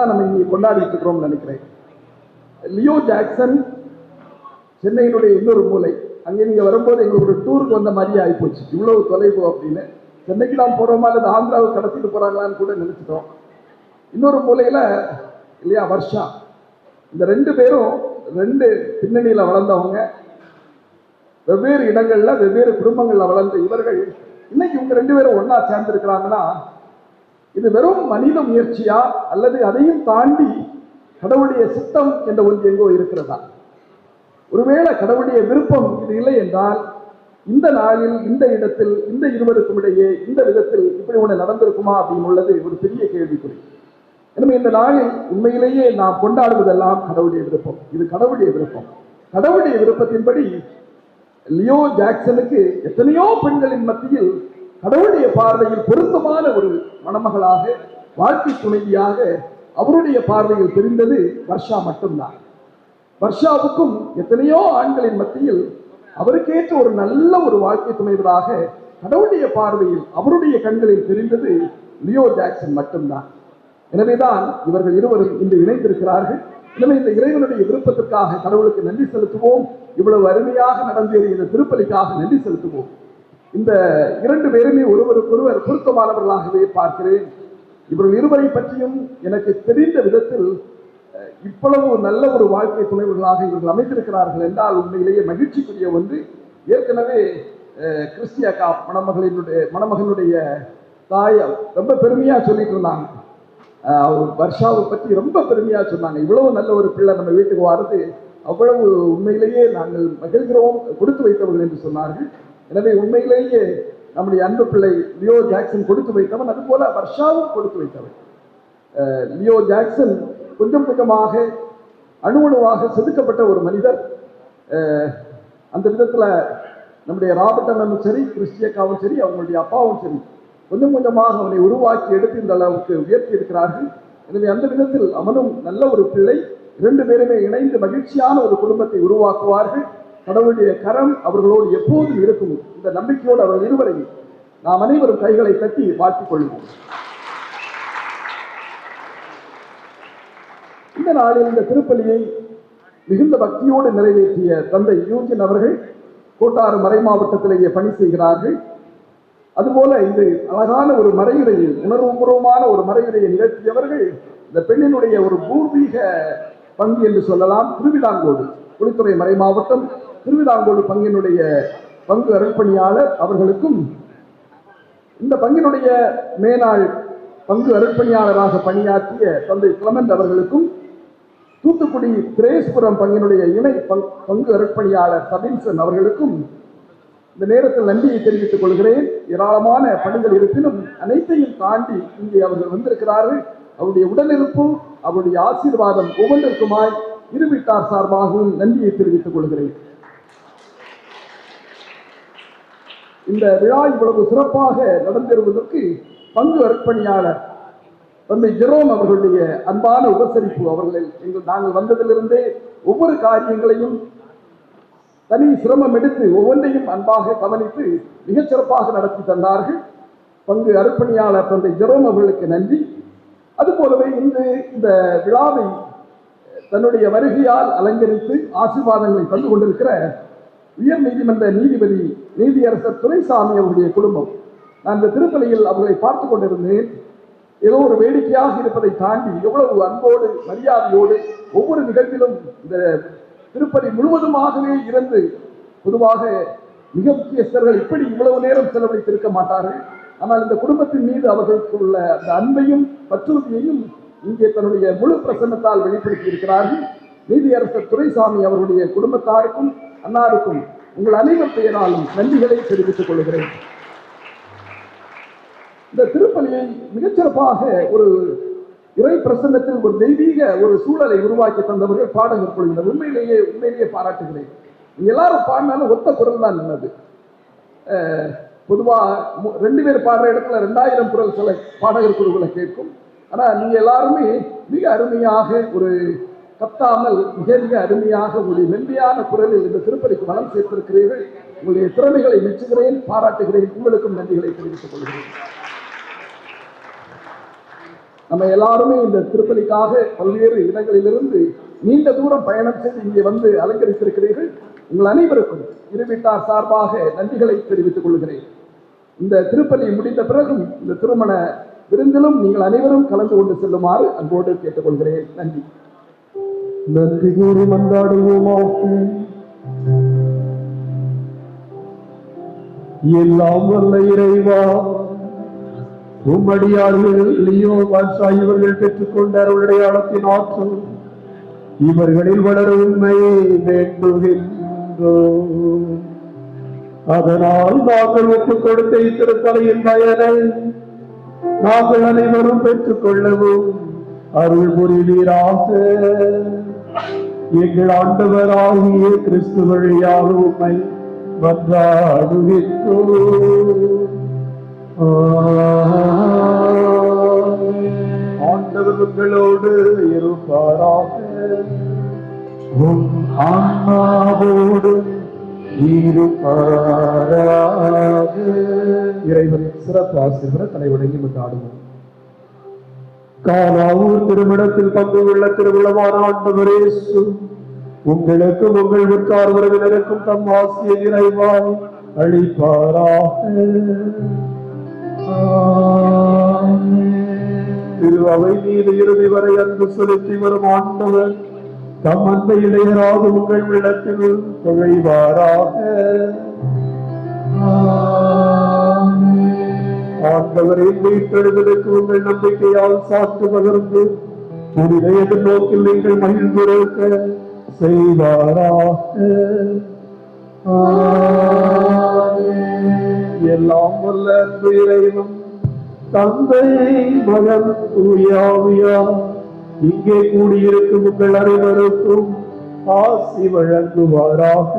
தான் நம்ம இங்கே கொண்டாடிட்டு இருக்கிறோம்னு நினைக்கிறேன். லியோ ஜாக்சன் சென்னையினுடைய இன்னொரு மூலை. அங்கே நீங்க வரும்போது எங்களுக்கு ஒரு டூருக்கு வந்த மாதிரியே ஆகிப்போச்சு, இவ்வளவு தொலைவு அப்படின்னு. சென்னைக்கு நாம் போறோமா அல்லது ஆந்திராவுக்கு கடத்திட்டு போறாங்களான்னு கூட நினைச்சிட்டோம். இன்னொரு மூலையில இல்லையா வர்ஷா. இந்த ரெண்டு பேரும் ரெண்டு பின்னணியில வளர்ந்தவங்க, வெவ்வேறு இடங்கள்ல வெவ்வேறு குடும்பங்கள்ல வளர்ந்த இவர்கள் இன்னைக்கு இவங்க ரெண்டு பேரும் ஒன்னா சேர்ந்திருக்கிறாங்கன்னா இது வெறும் மனித முயற்சியா அல்லது அதையும் தாண்டி கடவுளுடைய சித்தம் என்ற ஒன்று எங்கோ இருக்கிறதா? ஒருவேளை கடவுளுடைய விருப்பம் இது இல்லை என்றால் இந்த நாளில் இந்த இடத்தில் இந்த இருவருக்கும் இடையே இந்த விதத்தில் இப்படி ஒன்று நடந்திருக்குமா அப்படின்னு உள்ளது ஒரு பெரிய கேள்விக்குறி. எனவே இந்த நாளில் உண்மையிலேயே நாம் கொண்டாடுவதெல்லாம் கடவுளுடைய விருப்பம். இது கடவுளுடைய விருப்பம். கடவுளுடைய விருப்பத்தின்படி லியோ ஜாக்சனுக்கு எத்தனையோ பெண்களின் மத்தியில் கடவுளுடைய பார்வையில் பொருத்தமான ஒரு மணமகளாக வாழ்க்கை துணைவியாக அவருடைய பார்வையில் தெரிந்தது வர்ஷா மட்டும்தான். வர்ஷாவுக்கும் எத்தனையோ ஆண்களின் மத்தியில் அவருக்கேற்ற ஒரு நல்ல ஒரு வாழ்க்கை துணைவராக கடவுளுடைய பார்வையில் அவருடைய கண்களில் தெரிந்தது லியோ ஜாக்சன் மட்டும்தான். எனவேதான் இவர்கள் இருவரும் இன்று இணைந்திருக்கிறார்கள். எனவே இந்த இறைவனுடைய விருப்பத்திற்காக கடவுளுக்கு நன்றி செலுத்துவோம். இவ்வளவு அருமையாக நடந்தேறிய இந்த திருப்பலிக்காக நன்றி செலுத்துவோம். இந்த இரண்டு பேருமே ஒருவருக்கொருவர் பொருத்தமானவர்களாகவே பார்க்கிறேன். இவர்கள் இருவரை பற்றியும் எனக்கு தெரிந்த விதத்தில் இவ்வளவு நல்ல ஒரு வாழ்க்கை துணைவர்களாக இவர்கள் அமைந்திருக்கிறார்கள் என்றால் உண்மையிலேயே மகிழ்ச்சிக்குரிய ஒன்று. ஏற்கனவே கிறிஸ்டியாக்கா மணமகனுடைய தாய் ரொம்ப பெருமையா சொல்லிட்டு இருந்தாங்க. அவர் வர்ஷாவை பற்றி ரொம்ப பெருமையா சொன்னாங்க. இவ்வளவு நல்ல ஒரு பிள்ளை நம்ம வீட்டுக்கு வர்றது அவ்வளவு உண்மையிலேயே நாங்கள் மகிழ்கிறோம், கொடுத்து வைத்தவர்கள் என்று சொன்னார்கள். எனவே உண்மையிலேயே நம்முடைய அன்பு பிள்ளை லியோ ஜாக்சன் கொடுத்து வைத்தவன், அதுபோல வர்ஷாவும் கொடுத்து வைத்தவன். லியோ ஜாக்சன் கொஞ்சம் கொஞ்சமாக அணுவணுவாக செதுக்கப்பட்ட ஒரு மனிதர். அந்த விதத்தில் நம்முடைய ராபர்ட் அண்ணனும் சரி, கிறிஸ்டியக்காவும் சரி, அவங்களுடைய அப்பாவும் சரி, கொஞ்சம் கொஞ்சமாக அவனை உருவாக்கி எடுத்து இந்த அளவுக்கு உயர்த்தி இருக்கிறார்கள். எனவே அந்த விதத்தில் அவனும் நல்ல ஒரு பிள்ளை. இரண்டு பேருமே இணைந்து மகிழ்ச்சியான ஒரு குடும்பத்தை உருவாக்குவார்கள். கடவுளுடைய கரம் அவர்களோடு எப்போதும் இருக்கும். இந்த நம்பிக்கையோடு அவர்கள் இருவரையும் நாம் அனைவரும் கைகளை தட்டி வாழ்த்திக் கொள்வோம். இந்த நாளில் இந்த திருப்பலியை மிகுந்த பக்தியோடு நிறைவேற்றிய தந்தை யூஜின் அவர்கள் கோட்டாறு மறை மாவட்டத்திலேயே பணி செய்கிறார்கள். அதுபோல இந்த அழகான ஒரு மறையுரையில், உணர்வுபூர்வமான ஒரு மறையுரையை நிகழ்த்தியவர்கள் இந்த பெண்ணினுடைய ஒரு பூர்வீக பங்கு என்று சொல்லலாம். திருவிதாங்கோடு குளித்துறை மறை மாவட்டம் திருவிதாங்கோடு பங்கினுடைய பங்கு அருட்பணியாளர் அவர்களுக்கும், இந்த பங்கினுடைய மேனாள் பங்கு அருட்பணியாளராக பணியாற்றிய தந்தை கிளமெண்ட் அவர்களுக்கும், தூத்துக்குடி திரேஸ்புரம் பங்கினுடைய இணை பங்கு அருட்பணியாளர் சபின்சன் அவர்களுக்கும் இந்த நேரத்தில் நன்றியை தெரிவித்துக் கொள்கிறேன். ஏராளமான பணிகள் இருப்பினும் அனைத்தையும் தாண்டி இங்கே அவர்கள் வந்திருக்கிறார்கள். அவருடைய உடனிருப்பும் அவருடைய ஆசீர்வாதம் ஒவ்வொன்றிற்குமாய் இரு வீட்டார் சார்பாகவும் நன்றியை தெரிவித்துக் கொள்கிறேன். இந்த விழா இவ்வளவு சிறப்பாக நடந்தேறுவதற்கு பங்கு அர்ப்பணியாளர் தந்தை ஜெரோம் அவர்களுடைய அன்பான உபசரிப்பு. நாங்கள் வந்ததிலிருந்தே ஒவ்வொரு காரியங்களையும் தனி சிரமம் எடுத்து ஒவ்வொன்றையும் அன்பாக கவனித்து மிகச் சிறப்பாக நடத்தி தந்தார்கள். பங்கு அர்ப்பணியாளர் தந்தை ஜெரோம் அவர்களுக்கு நன்றி. அதுபோலவே இன்று இந்த விழாவை தன்னுடைய வருகையால் அலங்கரித்து ஆசீர்வாதங்களை தந்து கொண்டிருக்கிற உயர் நீதிமன்ற நீதிபதி நீதியரசர் துரைசாமி அவருடைய குடும்பம். நான் இந்த திருப்பலியில் அவர்களை பார்த்து கொண்டிருந்தேன். ஏதோ ஒரு வேடிக்கையாக இருப்பதை தாண்டி எவ்வளவு அன்போடு மரியாதையோடு ஒவ்வொரு நிகழ்விலும் இந்த திருப்பலி முழுவதுமாகவே இருந்து, பொதுவாக மிக முக்கியஸ்தர்கள் இப்படி இவ்வளவு நேரம் செலவழித்திருக்க மாட்டார்கள். ஆனால் இந்த குடும்பத்தின் மீது அவர்களுக்கு உள்ள அந்த அன்பையும் பற்றுறுதியையும் இங்கே தன்னுடைய முழு பிரசன்னத்தால் வெளிப்படுத்தி இருக்கிறார்கள். நீதியரசர் துரைசாமி அவருடைய குடும்பத்தாருக்கும் அன்னாருக்கும் உங்கள் அனைவர் பெயராலும் நன்றிகளை தெரிவித்துக் கொள்கிறேன். இந்த திருப்பலியை மிகச்சிறப்பாக ஒரு இறை பிரசன்னத்தில் ஒரு தெய்வீக ஒரு சூழலை உருவாக்கி தந்தவர்கள் பாடகர் குழுவினர். உண்மையிலேயே பாராட்டுகிறேன். நீங்க எல்லாரும் பாடினாலும் ஒத்த குரல் தான் நின்னது. பொதுவா 2 பேர் பாடுற இடத்துல 2000 குரல் சில பாடகர் குழுக்களை கேட்கும். ஆனா நீங்க எல்லாருமே மிக அருமையாக ஒரு கத்தாமல் மிக அருமையாக உங்களுடைய மென்மையான குரலில் இந்த திருப்பலிக்கு வளம் சேர்த்திருக்கிறீர்கள். உங்களுடைய திறமைகளை மெச்சுகிறேன், பாராட்டுகிறேன். உங்களுக்கும் நன்றிகளை தெரிவித்துக் கொள்கிறேன். நம்ம எல்லாருமே இந்த திருப்பலிக்காக பல்வேறு இடங்களிலிருந்து நீண்ட தூரம் பயணம் செய்து இங்கே வந்து அலங்கரித்திருக்கிறீர்கள். உங்கள் அனைவருக்கும் இருவீட்டார் சார்பாக நன்றிகளை தெரிவித்துக் கொள்கிறேன். இந்த திருப்பலி முடிந்த பிறகும் இந்த திருமண விருந்திலும் நீங்கள் அனைவரும் கலந்து கொண்டு செல்லுமாறு அன்போடு கேட்டுக்கொள்கிறேன். நன்றி. நன்றி கூறி மன்றாடுவோமாக. எல்லாம் வல்ல இறைவா, உம்மடியார்கள் லியோ பாஷா இவர்கள் பெற்றுக்கொண்ட அருளுடையாளத்தின் ஆற்றல் இவர்களில் வளர உண்மையை வேண்டுகின்றோம். அதனால் நாங்கள் ஒப்புக் கொடுத்த இத்திருப்பலியின் பயனை நாங்கள் அனைவரும் பெற்றுக் கொள்ளவும் அருள் புரிவீராக. எங்கள் ஆண்டவராகிய கிறிஸ்து வழியாக உம்மை மன்றாடுகின்றோம். ஆண்டவர் உங்களோடு இருப்பாராக. உம் ஆன்மாவோடு இருப்பாராக. இறைவனின் சிறப்பு ஆசீர்வாத தலைவணங்கி மன்றாடுவோம். கானாவூர் திருமணத்தில் பங்கு உள்ள திருவிழமான ஆண்டவர் இயேசு உங்களுக்கும் உங்கள் உற்றார் உறவினருக்கும் தம் ஆசியை நிறைவாய் அளிப்பாராக. திரு அவை மீது இறுதி வரை அன்பு செலுத்தி வரும் ஆண்டவர் தம் அன்பை இடையராக உங்கள் உள்ளத்தில் தொழைவாராக. ஆண்டவரின் மீட்டெழுதலுக்கு உங்கள் நம்பிக்கையால் சான்று பகிர்ந்து புனித எதிர்நோக்கில் நீங்கள் மகிழ்ந்திருக்க செய்வாராக. எல்லாம் வல்ல அன்பு இறைவன் தந்தை மகன் தூயாவியா இங்கே கூடியிருக்கும் உங்கள் அனைவருக்கும் ஆசி வழங்குவாராக.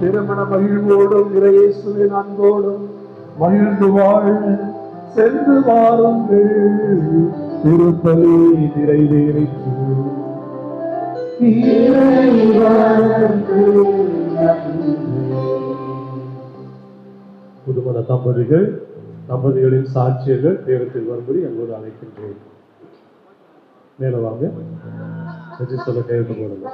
திருமண மகிழ்வோடும் இறையேசுவின் அன்போடும் மகிழ்ந்து வாழ சென்று வாருங்கள். திருப்பலி நிறைவேறிற்று. புதுமண தம்பதிகளின் சாட்சியர்கள் தேவத்தில் வரும்படி அன்போடு அழைக்கின்றேன். மேல வாங்க. சொல்ல கேட்டு போடுங்க.